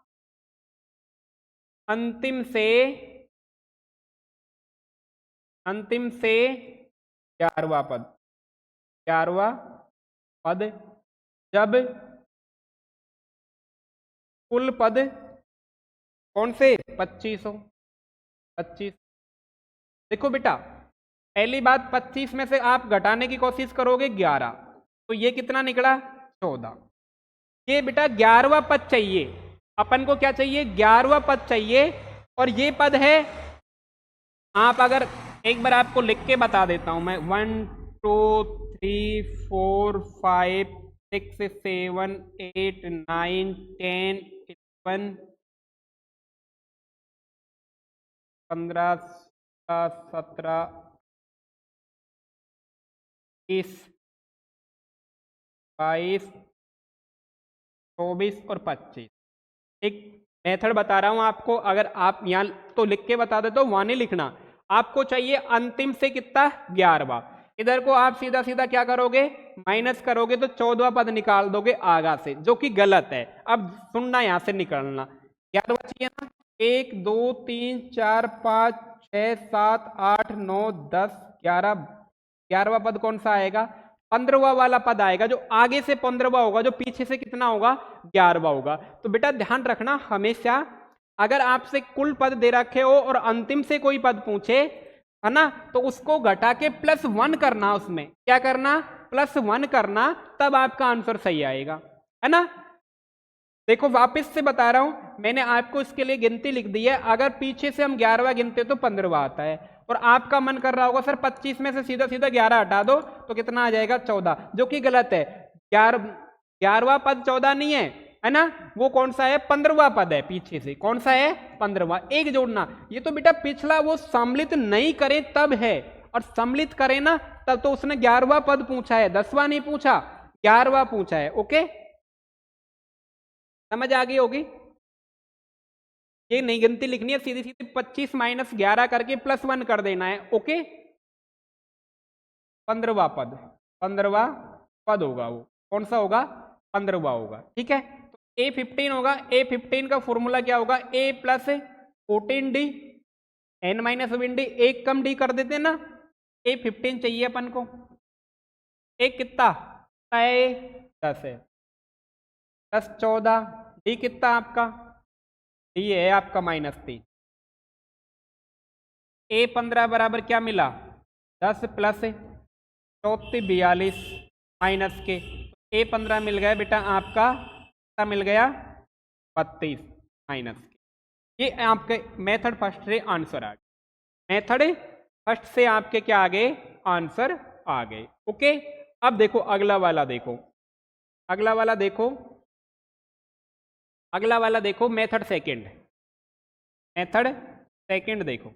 अंतिम से अंतिम से 11वां पद, 11वां पद जब कुल पद कौन से 25 हो, 25। देखो बेटा पहली बात 25 में से आप घटाने की कोशिश करोगे 11, तो ये कितना निकला 14। ये बेटा 11वां पद चाहिए अपन को, क्या चाहिए 11वां पद चाहिए। और ये पद है, आप अगर एक बार आपको लिख के बता देता हूं मैं, 1 2 3 4 5 6 7 8 9 10 11 15 17 20 22 24 और 25। एक मेथड बता रहा हूं आपको, अगर आप यहां तो लिख के बता देते हो, वहां नहीं लिखना। आपको चाहिए अंतिम से कितना 11वां, इधर को आप सीधा सीधा क्या करोगे माइनस करोगे तो 14वां पद निकाल दोगे आगा से, जो कि गलत है। अब सुनना यहां से निकालना, 11वां चाहिए ना, 1 2 3 4 5 6 7 8 9 10 11, 11वां पद कौन सा आएगा 15वां वाला पद आएगा, जो आगे से 15वां होगा, जो पीछे से कितना होगा 11वां होगा। तो बेटा ध्यान रखना हमेशा, अगर आपसे कुल पद दे रखे हो और अंतिम से कोई पद पूछे है ना, तो उसको घटा के +1 करना, उसमें क्या करना +1 करना, तब आपका आंसर सही आएगा, है ना। देखो वापस से बता रहा हूं, मैंने आपको इसके लिए गिनती लिख दी है। अगर पीछे से हम 11वां गिनते तो 15वां आता है, और आपका मन कर रहा होगा सर 25 में से सीधा सीधा 11 हटा दो तो कितना आ जाएगा 14, जो कि गलत है। 11वां पद 14 नहीं है ना, वो कौन सा है 15वां पद है, पीछे से कौन सा है 15वां। एक जोड़ना, ये तो बेटा पिछला वो सम्मिलित नहीं करे तब है, और सम्मिलित करे ना तब तो उसने 11वां पद पूछा है, 10वां नहीं पूछा, 11वां पूछा है। ओके, समझ आ गई होगी। ये नहीं गिनती लिखनी है, सीधी सीधी 25 - 11 करके +1 कर देना है। ओके, 15वां पद, 15वां पद होगा, वो कौन सा होगा 15वां होगा। ठीक है, तो A15 होगा। A15 का फॉर्मूला क्या होगा, A + 14D n - 1D, एक कम डी कर देते ना। A15 चाहिए अपन को, एक कितना 10 है, 10 14, डी कितना आपका, डी है आपका -3। A15 बराबर क्या मिला 10 + 34 42 माइनस के, A15 मिल गया बेटा आपका, कितना मिल गया 32 माइनस के। ये आपके मेथड फर्स्ट से आंसर आ गए, मेथड फर्स्ट से आपके क्या आ गए आंसर आ गए। ओके, अब देखो अगला वाला, देखो अगला वाला, देखो अगला वाला, देखो मेथड सेकंड, मेथड सेकंड देखो।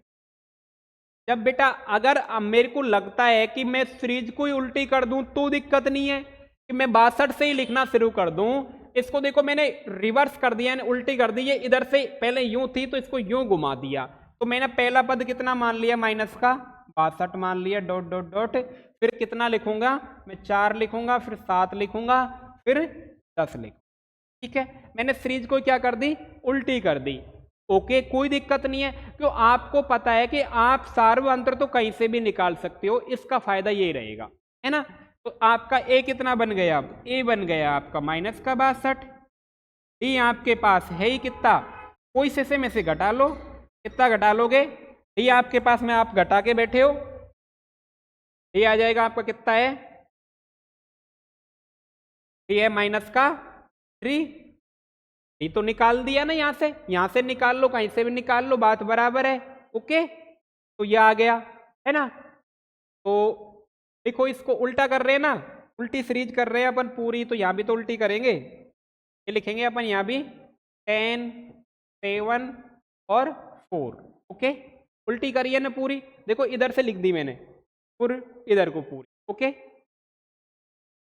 जब बेटा अगर मेरे को लगता है कि मैं सीरीज को ही उल्टी कर दूं तो दिक्कत नहीं है, कि मैं 62 से ही लिखना शुरू कर दूं। इसको देखो मैंने रिवर्स कर दिया, उल्टी कर दी, ये इधर से पहले यूं थी तो इसको यूं घुमा दिया, तो मैंने पहला पद कितना मान लिया माइनस का 62 मान लिया, डॉट डॉट डॉट, फिर कितना लिखूंगा मैं 4 लिखूंगा, फिर 7 लिखूंगा, फिर 10 लिखूंगा। ठीक है, मैंने सीरीज को क्या कर दी उल्टी कर दी। ओके, कोई दिक्कत नहीं है, क्यों आपको पता है कि आप सार्वअंतर तो कहीं से भी निकाल सकते हो, इसका फायदा ये रहेगा, है ना। तो आपका ए कितना बन गया, ए बन गया आपका -62, डी आपके पास है ही कितना, कोई से में से घटा लो, कितना घटा लोगे, डी आपके पास में आप घटा के बैठे हो, डी आ जाएगा आपका कितना है, डी है -3, ये तो निकाल दिया ना, यहां से निकाल लो, कहीं से भी निकाल लो, बात बराबर है। ओके, तो ये आ गया, है ना। तो देखो इसको उल्टा कर रहे हैं ना, उल्टी सीरीज कर रहे हैं अपन पूरी, तो यहां भी तो उल्टी करेंगे, ये लिखेंगे अपन यहां भी 10 7 और 4। ओके, उल्टी करिए ना पूरी, देखो इधर से लिख दी मैंने पूरी, इधर को पूरी। ओके,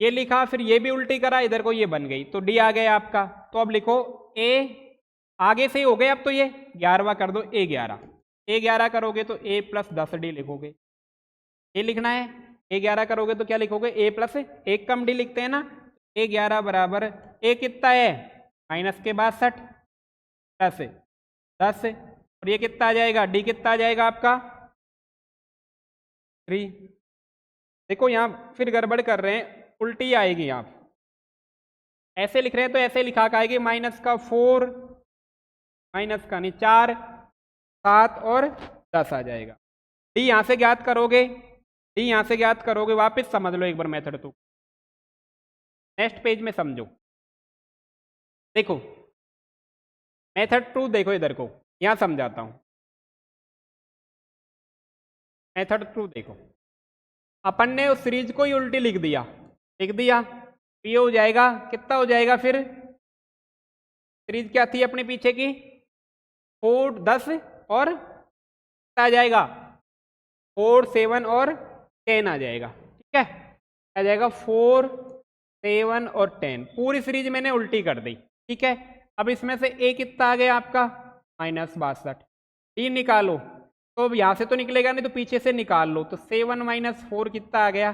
ये लिखा, फिर ये भी उल्टी करा, इधर को ये बन गई, तो डी आ गया आपका। तो अब लिखो ए, आगे से ही हो गए, अब तो ये 11वां कर दो, A11 करोगे तो A + 10D लिखोगे, ये लिखना है। A11 करोगे तो क्या लिखोगे, A + एक कम डी लिखते हैं ना, A11 बराबर A कितना है -62 10 10, और ये कितना आ जाएगा, डी कितना आ जाएगा आपका 3। देखो यहाँ फिर गड़बड़ कर रहे हैं, उल्टी आएगी। आप ऐसे लिख रहे हैं तो ऐसे लिखा के आएगी, -4 माइनस का नहीं 4 7 और 10 आ जाएगा। डी यहाँ से ज्ञात करोगे, डी यहाँ से ज्ञात करोगे, वापस समझ लो एक बार मेथड तो। नेक्स्ट पेज में समझो, देखो मेथड 2 देखो इधर को, यहाँ समझाता हूँ। मेथड 2 देखो, अपन ने उस सीरीज को ही उल्टी लिख दिया, तो ये हो जाएगा, कितना हो जाएगा फिर? सीरीज क्या थी अपने पीछे की? 4 10 और आ जाएगा 4 7 और 10 आ जाएगा। ठीक है, आ जाएगा 4 7 और 10। पूरी सीरीज मैंने उल्टी कर दी। ठीक है, अब इसमें से ए कितना आ गया आपका? -62। डी निकालो, तो अब यहाँ से तो निकलेगा नहीं, तो पीछे से निकाल लो। तो 7 - 4 कितना आ गया?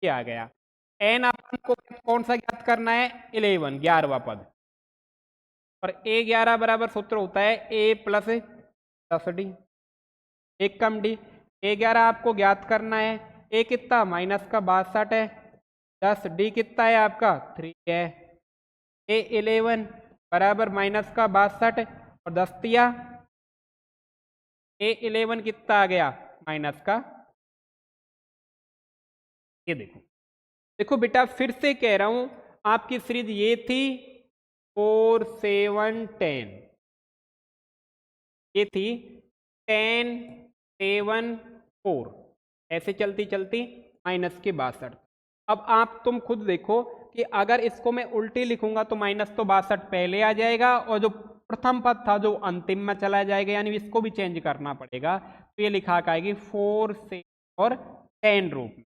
ये आ गया। एन आपको कौन सा ज्ञात करना है? 11, 11वां पद। और A11 बराबर सूत्र होता है A प्लस 10D, एक कम डी। A11 आपको ज्ञात करना है, ए कितना? -62 है, 10D कितना है आपका? 3 है। A11 बराबर -62 और 10 दिया, A11 कितना आ गया? -का। ये देखो, देखो बेटा फिर से कह रहा हूं, आपकी सीरीज ये थी 4 7 10, ये थी 10 7 4, ऐसे चलती चलती -62। अब आप तुम खुद देखो कि अगर इसको मैं उल्टी लिखूंगा तो -62 पहले आ जाएगा, और जो प्रथम पद था जो अंतिम में चला जाएगा, यानी इसको भी चेंज करना पड़ेगा। तो ये लिखा आएगी 4 से और 10 रूप में।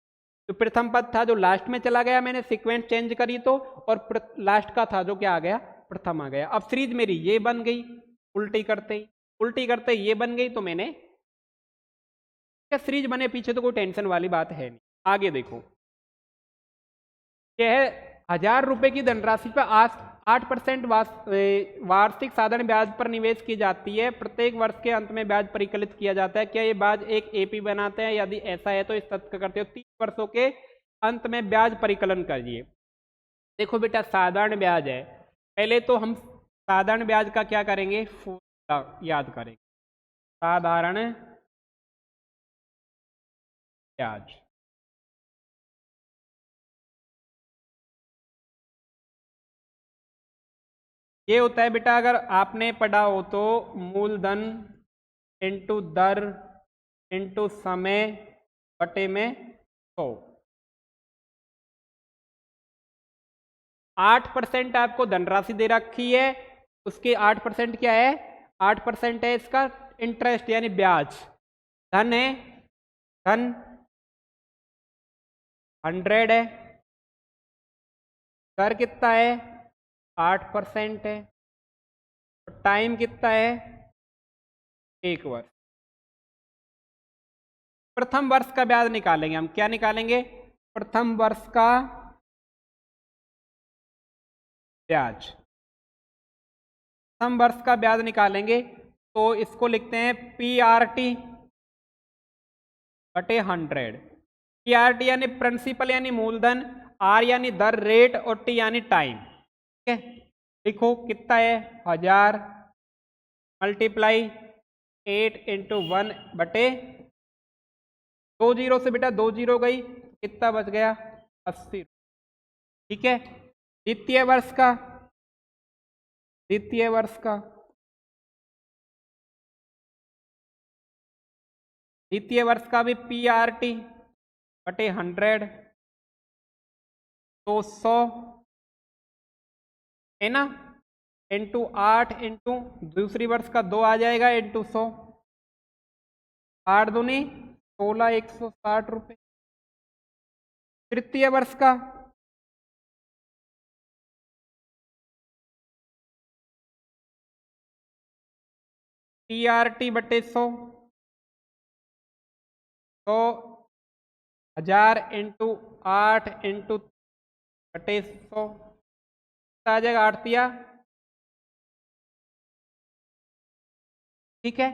तो प्रथम पद था जो लास्ट में चला गया, मैंने सीक्वेंस चेंज करी तो, और लास्ट का था जो क्या आ गया? प्रथम आ गया। अब सीरीज मेरी ये बन गई, उल्टी करते ही ये बन गई, तो मैंने क्या सीरीज बने पीछे तो कोई टेंशन वाली बात है नहीं। आगे देखो, यह 1000 रुपए की धनराशि पर 8% वार्षिक साधारण ब्याज पर निवेश की जाती है। प्रत्येक वर्ष के अंत में ब्याज परिकलित किया जाता है। क्या ये ब्याज एक एपी बनाते हैं? यदि ऐसा है तो इस तथ्य का करते हो 30 वर्षों के अंत में ब्याज परिकलन करिए। देखो बेटा, साधारण ब्याज है, पहले तो हम साधारण ब्याज का क्या करेंगे? याद करेंगे, साधारण ब्याज। ये होता है बेटा, अगर आपने पढ़ा हो तो, मूलधन इंटू दर इंटू समय बटे में 100। 8% आपको धनराशि दे रखी है, उसके 8% क्या है? 8% है इसका इंटरेस्ट यानी ब्याज। धन है, धन 100 है, दर कितना है? 8% है, टाइम कितना है? 1 वर्ष। प्रथम वर्ष का ब्याज निकालेंगे हम। क्या निकालेंगे? प्रथम वर्ष का ब्याज। प्रथम वर्ष का ब्याज निकालेंगे तो इसको लिखते हैं PRT बटे 100। PRT यानी प्रिंसिपल यानी मूलधन, R यानी दर रेट, और T यानी टाइम। ठीक है, लिखो कितना है? 1000 मल्टीप्लाई 8 इंटू 1 बटे 2 जीरो से बेटा 2 जीरो गई, कितना बच गया? 80। ठीक है, द्वितीय वर्ष का, द्वितीय वर्ष का, द्वितीय वर्ष का भी PRT बटे 100, 200 है ना, इंटू 8 इंटू दूसरी वर्ष का 2 आ जाएगा, इंटू 100, 8 दूनी 16, 160 रुपये। तृतीय वर्ष का PRT बटे 100, तो 1000 इंटू 8 इंटू बटे 100 आ जाएगा 8 दिया। ठीक है,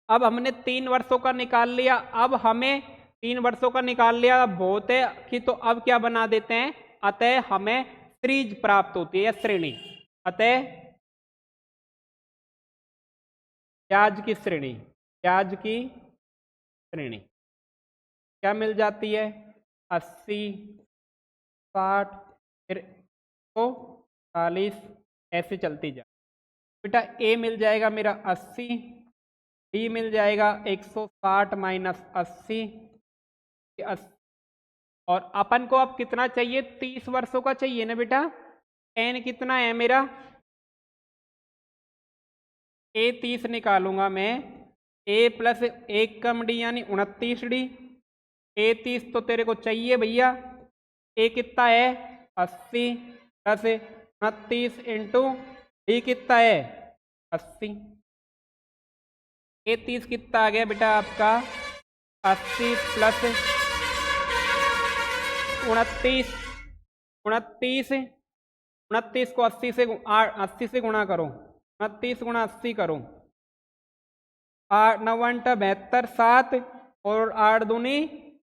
अब हमने 3 वर्षों का निकाल लिया। अब हमें 3 वर्षों का निकाल लिया, अब बहुत है कि तो अब क्या बना देते हैं, अतः हमें सीरीज प्राप्त होती है या श्रेणी, अतः ब्याज की श्रेणी, ब्याज की श्रेणी क्या मिल जाती है, 80, 60, फिर 140, ऐसे चलती जाए। बेटा ए मिल जाएगा मेरा 80, डी मिल जाएगा 160 माइनस 80, और अपन को अब कितना चाहिए, 30 वर्षों का चाहिए ना बेटा। एन कितना है मेरा, ए 30 निकालूंगा मैं, ए प्लस 1 कम डी यानी 29 डी, ए 30 तो तेरे को चाहिए भैया, ए कितना है 80 प्लस 29 इंटू डी कितना है 80, ए 30 कितना आ गया बेटा आपका 80 प्लस 29, 29 को 80 से गुणा करो, 29 गुणा 80 करो, 9 72, 7 और 8 दूनी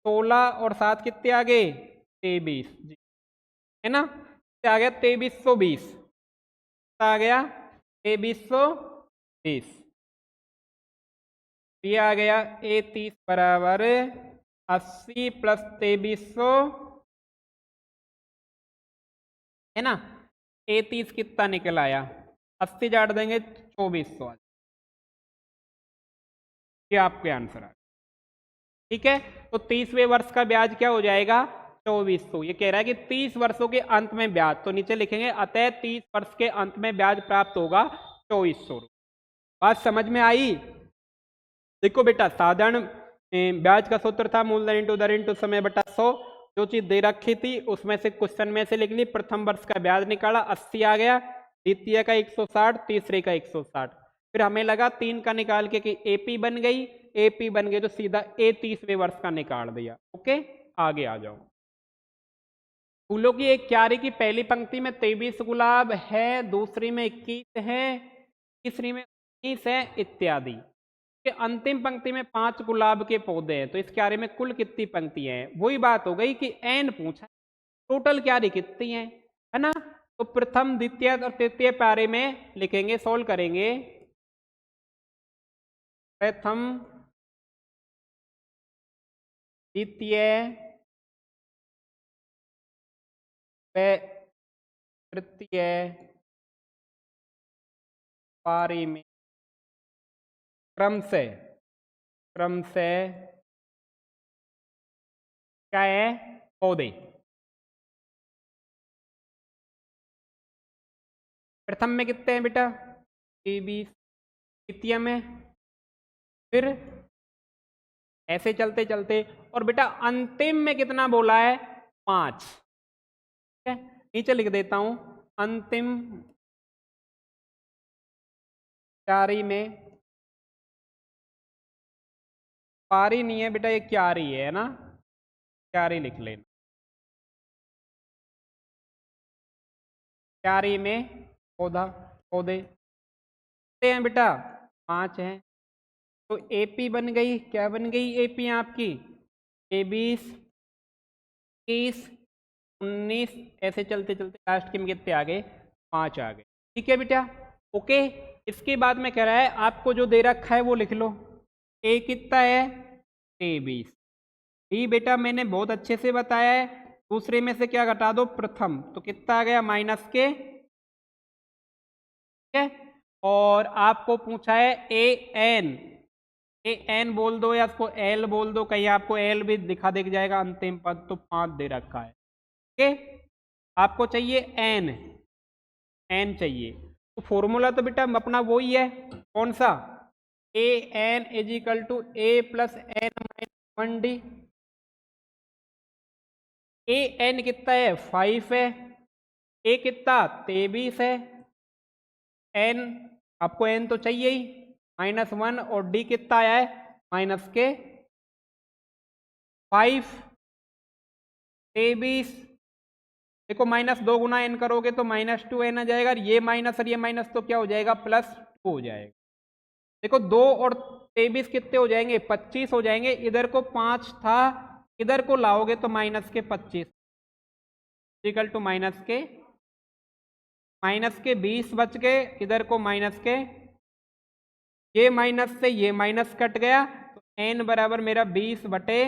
16 और 7 कितने आ गए 23 जी, है ना, आ गया 2320, आ गया 2320, ये आ गया ए 30 बराबर 80 प्लस 2300, है ना, ए 30 कितना निकल आया, 80 जाट देंगे 2400, ये आपके आंसर आ, ठीक है। तो 30वें वर्ष का ब्याज क्या हो जाएगा 2400, ये कह रहा है कि 30 वर्षों के अंत में ब्याज, तो नीचे लिखेंगे अतः 30 वर्ष के अंत में ब्याज प्राप्त होगा 2400। बात समझ में आई। देखो बेटा साधारण ब्याज का सूत्र था मूलधन इंटू दर इंटू समय बटा 100, जो चीज दे रखी थी उसमें से क्वेश्चन में से लिख ली, प्रथम वर्ष का ब्याज निकाला 80 आ गया, द्वितीय का 160, तीसरे का 160, फिर हमें लगा 3 का निकाल के कि एपी बन गई, एपी बन गई तो सीधा ए 30वें वर्ष का निकाल दिया। ओके आगे आ जाओ। फूलों की एक क्यारी की पहली पंक्ति में 23 गुलाब है, दूसरी में 21 है, तीसरी में 19 है इत्यादि, कि अंतिम पंक्ति में 5 गुलाब के पौधे हैं, तो इस क्यारी में कुल कितनी पंक्तियां हैं। वही बात हो गई कि एन पूछा, टोटल क्यारी कितनी है ना। तो प्रथम द्वितीय और तृतीय प्यारे में लिखेंगे, सोल्व करेंगे, प्रथम द्वितीय तृतीय पारी में क्रम से क्या है पौधे। प्रथम में कितने हैं बेटा 23, द्वितीय में, फिर ऐसे चलते चलते, और बेटा अंतिम में कितना बोला है 5, ठीक है। नीचे लिख देता हूं, अंतिम क्यारी में, पारी नहीं है बेटा ये क्यारी है ना, क्यारी लिख लेना, क्यारी में पौधे कितने हैं बेटा 5 हैं। तो एपी बन गई, क्या बन गई एपी आपकी 23, 21, 19, ऐसे चलते चलते लास्ट के में कितने आ गए 5 आ गए, ठीक है बेटा। ओके इसके बाद में कह रहा है आपको जो दे रखा है वो लिख लो, ए कितना है 23, डी बेटा मैंने बहुत अच्छे से बताया है, दूसरे में से क्या घटा दो प्रथम, तो कितना आ गया माइनस के, ठीक है। और आपको पूछा है ए एन बोल दो या इसको एल बोल दो, कहीं आपको एल भी दिख जाएगा अंतिम पद, तो 5 दे रखा है, ओके। आपको चाहिए एन चाहिए, तो फॉर्मूला तो बेटा अपना वही है, कौन सा A N is equal to A plus N minus 1 D. A N कितना है 5 है, ए कितना 23 है, एन आपको एन तो चाहिए ही -1, और डी कितना आया है माइनस के 5, 23, देखो -2 गुना एन करोगे तो -2 एन आ जाएगा, ये माइनस और ये माइनस तो क्या हो जाएगा +2 हो जाएगा। देखो 2 और 23 कितने हो जाएंगे, 25 हो जाएंगे। इधर को 5 था, इधर को लाओगे तो माइनस के 25 इक्वल टू माइनस के 20 बच गए, इधर को माइनस के, ये माइनस से ये माइनस कट गया तो n बराबर मेरा 20 बटे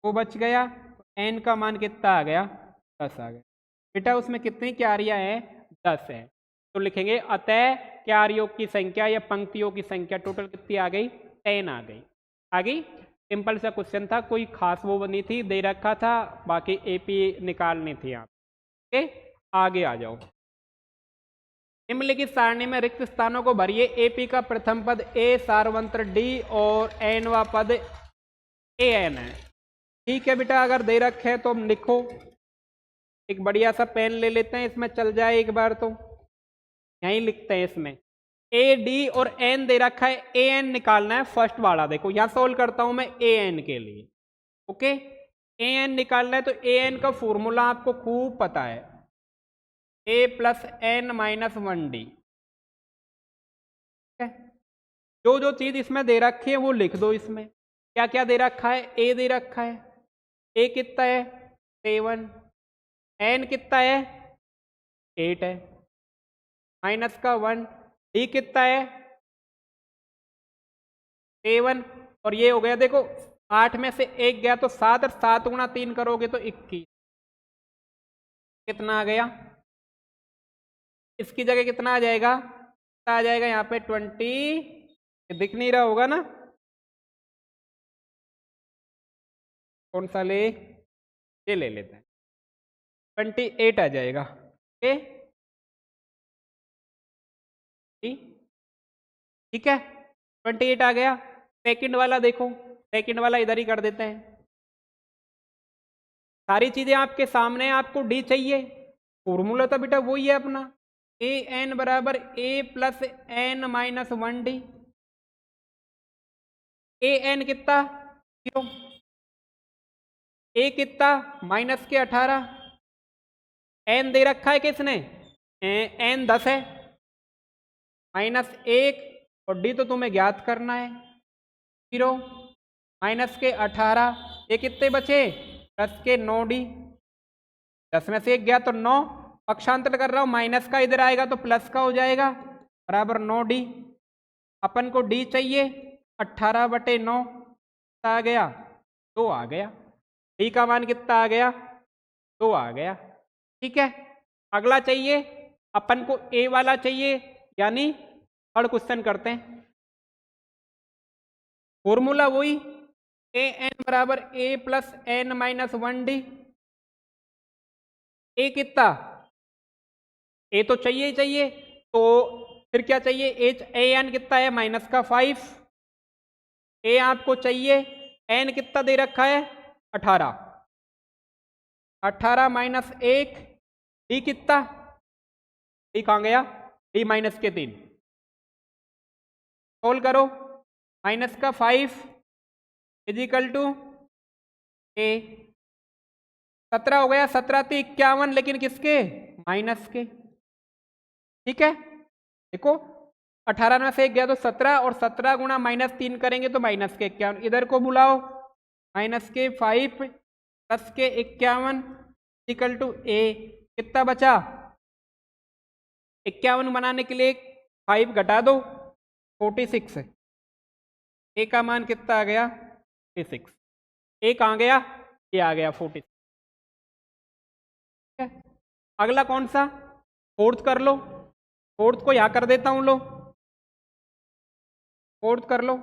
वो बच गया। तो n का मान कितना आ गया, 10 आ गया। बेटा उसमें कितनी क्यारियां हैं, 10 है। तो लिखेंगे अतः क्यारियों की संख्या या पंक्तियों की संख्या टोटल कितनी आ गई, 10 आ गई। आ गई। सिंपल सा क्वेश्चन था, कोई खास वो नहीं थी, दे रखा था, बाकी एपी निकालनी थी आप। ओके, आगे आ जाओ। निम्नलिखित सारणी में रिक्त स्थानों को भरिए। एपी का प्रथम पद ए सार्वंत्र डी और एनवा पद ए एन है। ठीक है बेटा, अगर दे रखे है तो हम लिखो, एक बढ़िया सा पेन ले लेते हैं, इसमें चल जाए एक बार तो यहीं लिखते हैं। इसमें ए डी और एन दे रखा है, ए एन निकालना है फर्स्ट वाला। देखो यहां सोल्व करता हूं मैं ए एन के लिए। ओके, ए एन निकालना है तो ए एन का फॉर्मूला आपको खूब पता है, ए प्लस एन माइनस 1 डी। जो जो चीज इसमें दे रखी है वो लिख दो। इसमें क्या क्या दे रखा है, ए दे रखा है, ए कितना है 7, एन कितना है 8 है, माइनस का 1, डी कितना है 7, और ये हो गया देखो 8 में से 1 गया तो 7, और 7 गुणा 3 करोगे तो 21। कितना आ गया, इसकी जगह कितना आ जाएगा, कितना आ जाएगा यहाँ पे 20, दिख नहीं रहा होगा ना, कौन सा ले, ये ले लेते हैं, 28 आ जाएगा। ओके, ठीक है, 28 आ गया। सेकंड वाला देखो, सेकंड वाला इधर ही कर देते हैं। सारी चीजें आपके सामने, आपको डी चाहिए, फॉर्मूला तो बेटा वही है अपना, ए एन बराबर ए plus N minus 1 D. A N कितना 0, ए कितना माइनस के 18, एन दे रखा है किसने, एन 10 है, माइनस 1, और डी तो तुम्हें ज्ञात करना है 0, माइनस के 18, ये कितने बचे, प्लस के 9 डी, 10 में से 1 गया तो 9, पक्षांतर कर रहा हूं, माइनस का इधर आएगा तो प्लस का हो जाएगा, बराबर 9 डी। अपन को डी चाहिए 18 बटे 9, आ गया 2 आ गया, डी का मान कितना आ गया 2 आ गया। ठीक है, अगला चाहिए अपन को ए वाला चाहिए, यानी थर्ड क्वेश्चन करते हैं। फॉर्मूला वही, ए एन बराबर ए प्लस एन माइनस 1 डी। ए कितना, ए तो चाहिए ही चाहिए, तो फिर क्या चाहिए, ए एन कितना है माइनस का 5, ए आपको चाहिए, एन कितना दे रखा है 18, 18 माइनस 1, डी कितना, डी कहाँ गया, डी माइनस के 3, सोल्व करो, माइनस का 5 इजिकल टू ए, 17 हो गया, 17 तो 51, लेकिन किसके, माइनस के। ठीक है, देखो 18 में से 1 गया तो 17, और 17 गुणा माइनस 3 करेंगे तो माइनस के 51, इधर को बुलाओ, माइनस के 5 प्लस के 51 इक्वल टू ए, कितना बचा, 51 बनाने के लिए 5 घटा दो 46 है, ए का मान कितना आ गया 46, ए कहाँ गया, ये आ गया 46। अगला कौन सा, फोर्थ कर लो, फोर्थ को यहां कर देता हूं, लो फोर्थ कर लो,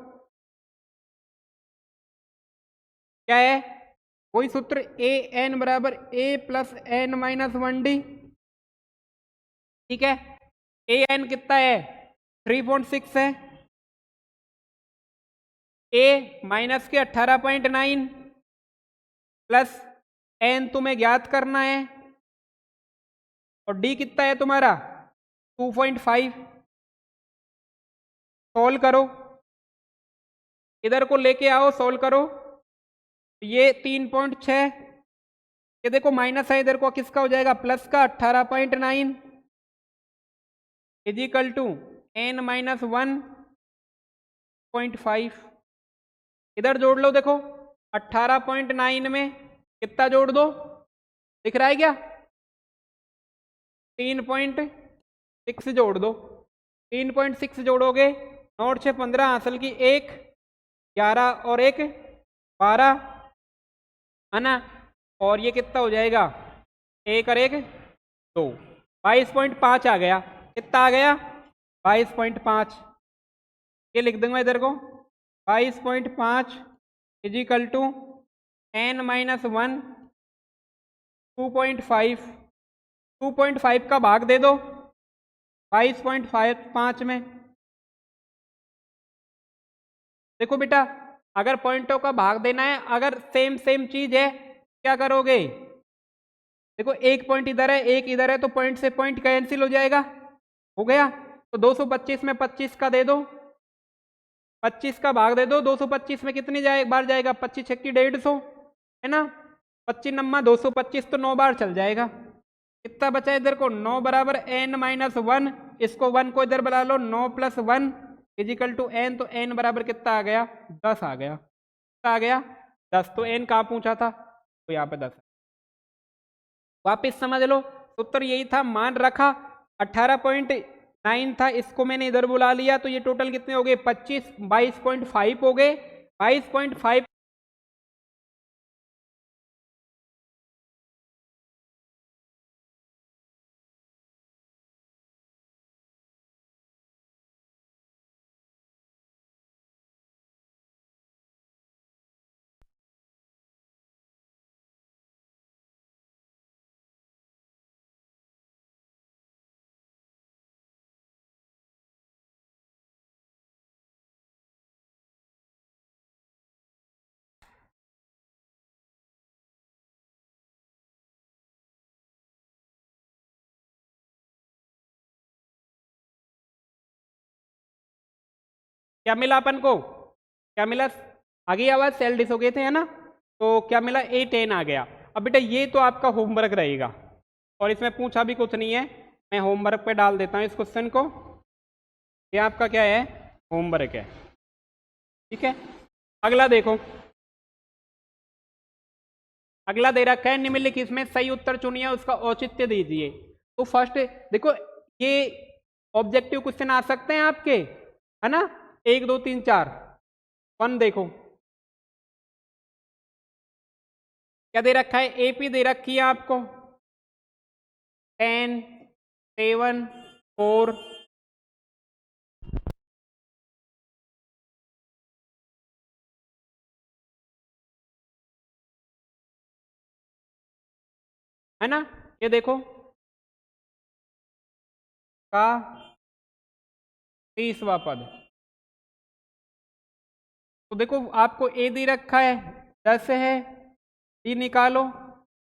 क्या है वही सूत्र, ए एन बराबर ए प्लस एन माइनस 1 डी। ठीक है, ए एन कितना है 3.6 है, ए माइनस के 18.9 प्लस एन तुम्हें ज्ञात करना है, और डी कितना है तुम्हारा 2.5, सोल्व करो, इधर को लेके आओ, सोल्व करो, ये 3.6, ये देखो माइनस है, इधर को किसका हो जाएगा प्लस का 18.9 इजिकल टू एन माइनस 1 6.5 इधर जोड़ लो, देखो 18.9 में कितना जोड़ दो, दिख रहा है क्या? 3.6 जोड़ दो। 3.6 जोड़ोगे 9 6 15 असल की 1 11 और 1 12 है ना, और ये कितना हो जाएगा 1 और 1 2, 22.5 आ गया। कितना आ गया? 22.5। ये लिख दूंगा इधर को 22.5 इजिकल टू n-1 2.5। 2.5 का भाग दे दो 22.5 में। देखो बेटा, अगर पॉइंटों का भाग देना है, अगर सेम चीज है क्या करोगे? देखो एक पॉइंट इधर है, एक इधर है, तो पॉइंट से पॉइंट कैंसिल हो जाएगा, हो गया। तो 225 में 25 का दे दो, 25 का भाग दे दो। 225 में कितनी बार जाएगा? 25 छक्की 150 है ना, 25 नम्मा 225 तो 9 बार चल जाएगा। कितना बचा इधर को? 9 बराबर n-1। इसको 1 को इधर बना लो, 9 + 1 इजिकल टू n। तो n बराबर कितना आ गया? 10 आ गया। कितना आ गया? 10। तो n कहाँ पूछा था? तो यहाँ पे 10। वापिस समझ लो, सूत्र यही था, मान रखा 18.9 था, इसको मैंने इधर बुला लिया, तो ये टोटल कितने हो गए? 25, 22.5 हो गए। 22.5 क्या मिला अपन को? क्या मिला? आगे आवाज सेल डिस हो गए थे है ना, तो क्या मिला? 8n आ गया। अब बेटा ये तो आपका होमवर्क रहेगा, और इसमें पूछा भी कुछ नहीं है, मैं होमवर्क पे डाल देता हूँ इस क्वेश्चन को। ये आपका क्या है? होमवर्क है, ठीक है। अगला देखो, अगला दे रखा है, निम्नलिखित इसमें सही उत्तर चुनिए, उसका औचित्य दीजिए। तो फर्स्ट देखो, ये ऑब्जेक्टिव क्वेश्चन आ सकते हैं आपके, है ना, 1 2 3 4। 1 देखो क्या दे रखा है? एपी दे रखी है आपको 10 7 4 है ना। ये देखो का 30वां पद, तो देखो आपको ए दे रखा है 10 है, डी निकालो।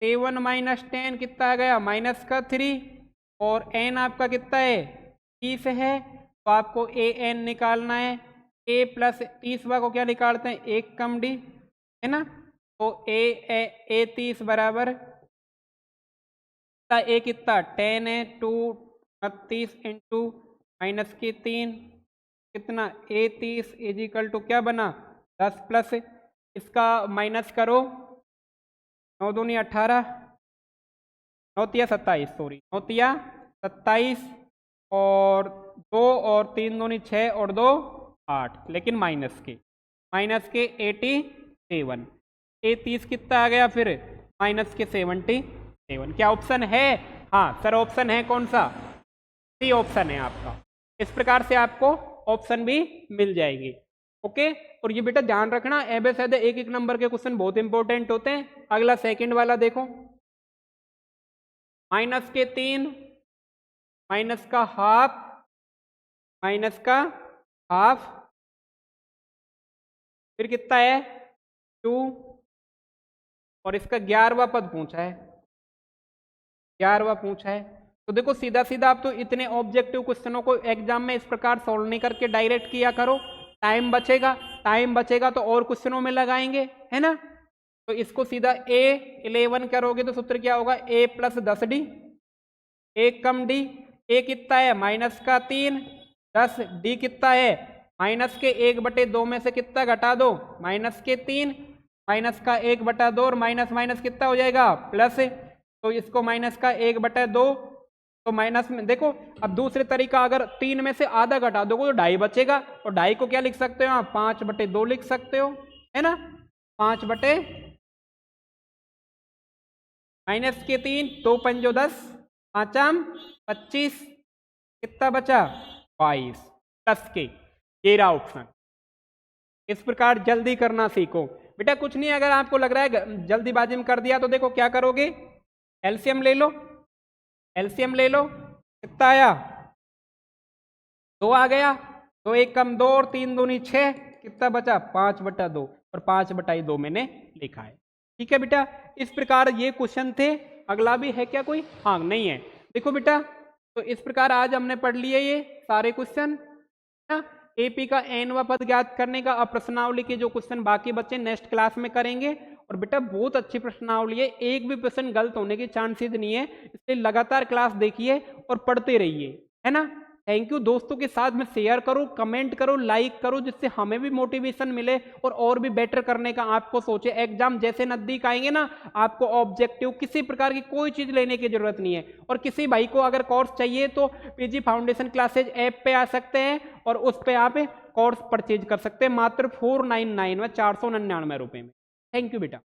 7 - 10 कितना आ गया? -3, और एन आपका कितना है? 30 है, तो आपको ए एन निकालना है। ए प्लस 30वां को क्या निकालते हैं? 1 कम डी, है ना। तो ए 30 बराबर ए कितना? 10 है, 2 32 इंटू -3 कितना? ए 30 इजिकल टू क्या बना? 10 प्लस इसका माइनस करो, 9 दूनी 18, 9 तिया 27, सॉरी 9 तिया 27, और 2 और 3 दूनी 6 और 2 8, लेकिन माइनस के 87। ए 30 कितना आ गया फिर? -77। क्या ऑप्शन है? हाँ सर, ऑप्शन है कौन सा? सी ऑप्शन है आपका। इस प्रकार से आपको ऑप्शन भी मिल जाएंगे, ओके। और ये बेटा ध्यान रखना, एबेसैड एक एक नंबर के क्वेश्चन बहुत इंपॉर्टेंट होते हैं। अगला सेकंड वाला देखो, -3 माइनस का हाफ, फिर कितना है? 2, और इसका 11वां पद पूछा है, 11वां पूछा है। तो देखो सीधा सीधा आप तो इतने ऑब्जेक्टिव क्वेश्चनों को एग्जाम में इस प्रकार सॉल्व नहीं करके डायरेक्ट किया करो, टाइम बचेगा तो और क्वेश्चनों में लगाएंगे, है ना। तो इसको सीधा A11 करोगे तो सूत्र क्या होगा? A + 10D, 1 come D, A कितना है? -3, 10, D कितना है? माइनस के 1/2 में से कितना घटा दो, माइनस के 3, माइनस का 1/2 और माइनस माइनस कितना हो जाएगा प्लस। तो इसको माइनस का 1/2 तो माइनस में देखो, अब दूसरे तरीका अगर 3 में से आधा घटा दोगे तो 2.5 बचेगा, और 2.5 को क्या लिख सकते हो आप, 5/2 लिख सकते हो, है ना। 5 बटे माइनस के 3, 2 पंजो 10, 5 25, कितना बचा 22 प्लस के, ये रहा ऑप्शन। इस प्रकार जल्दी करना सीखो बेटा, कुछ नहीं अगर आपको लग रहा है जल्दीबाजी में कर दिया तो देखो क्या करोगे, एलसीएम ले लो, एलसीएम ले लो, कितना आया 2 आ गया, 2 1 कम 2 और 3 दूनी 6, कितना बचा 5/2 और 5/2 मैंने लिखा है। ठीक है बेटा, इस प्रकार ये क्वेश्चन थे। अगला भी है क्या कोई, हाँ नहीं है। देखो बेटा, तो इस प्रकार आज हमने पढ़ लिए ये सारे क्वेश्चन, एपी का एनवा पद ज्ञात करने का। अब प्रश्नावली के जो क्वेश्चन बाकी बच्चे नेक्स्ट क्लास में करेंगे। और बेटा बहुत अच्छी प्रश्नावली है, एक भी प्रश्न गलत होने के चांसेस नहीं है, इसलिए लगातार क्लास देखिए और पढ़ते रहिए, है ना। Thank you. दोस्तों के साथ में शेयर करो, कमेंट करो, लाइक करो, जिससे हमें भी मोटिवेशन मिले और भी बेटर करने का आपको सोचे। एग्जाम जैसे नजदीक आएंगे ना, आपको ऑब्जेक्टिव किसी प्रकार की कोई चीज लेने की जरूरत नहीं है। और किसी भाई को अगर कोर्स चाहिए तो पीजी फाउंडेशन क्लासेज ऐप पे आ सकते हैं और उस पे आप कोर्स परचेज कर सकते हैं मात्र 499 में, 499 रुपए में। थैंक यू बेटा।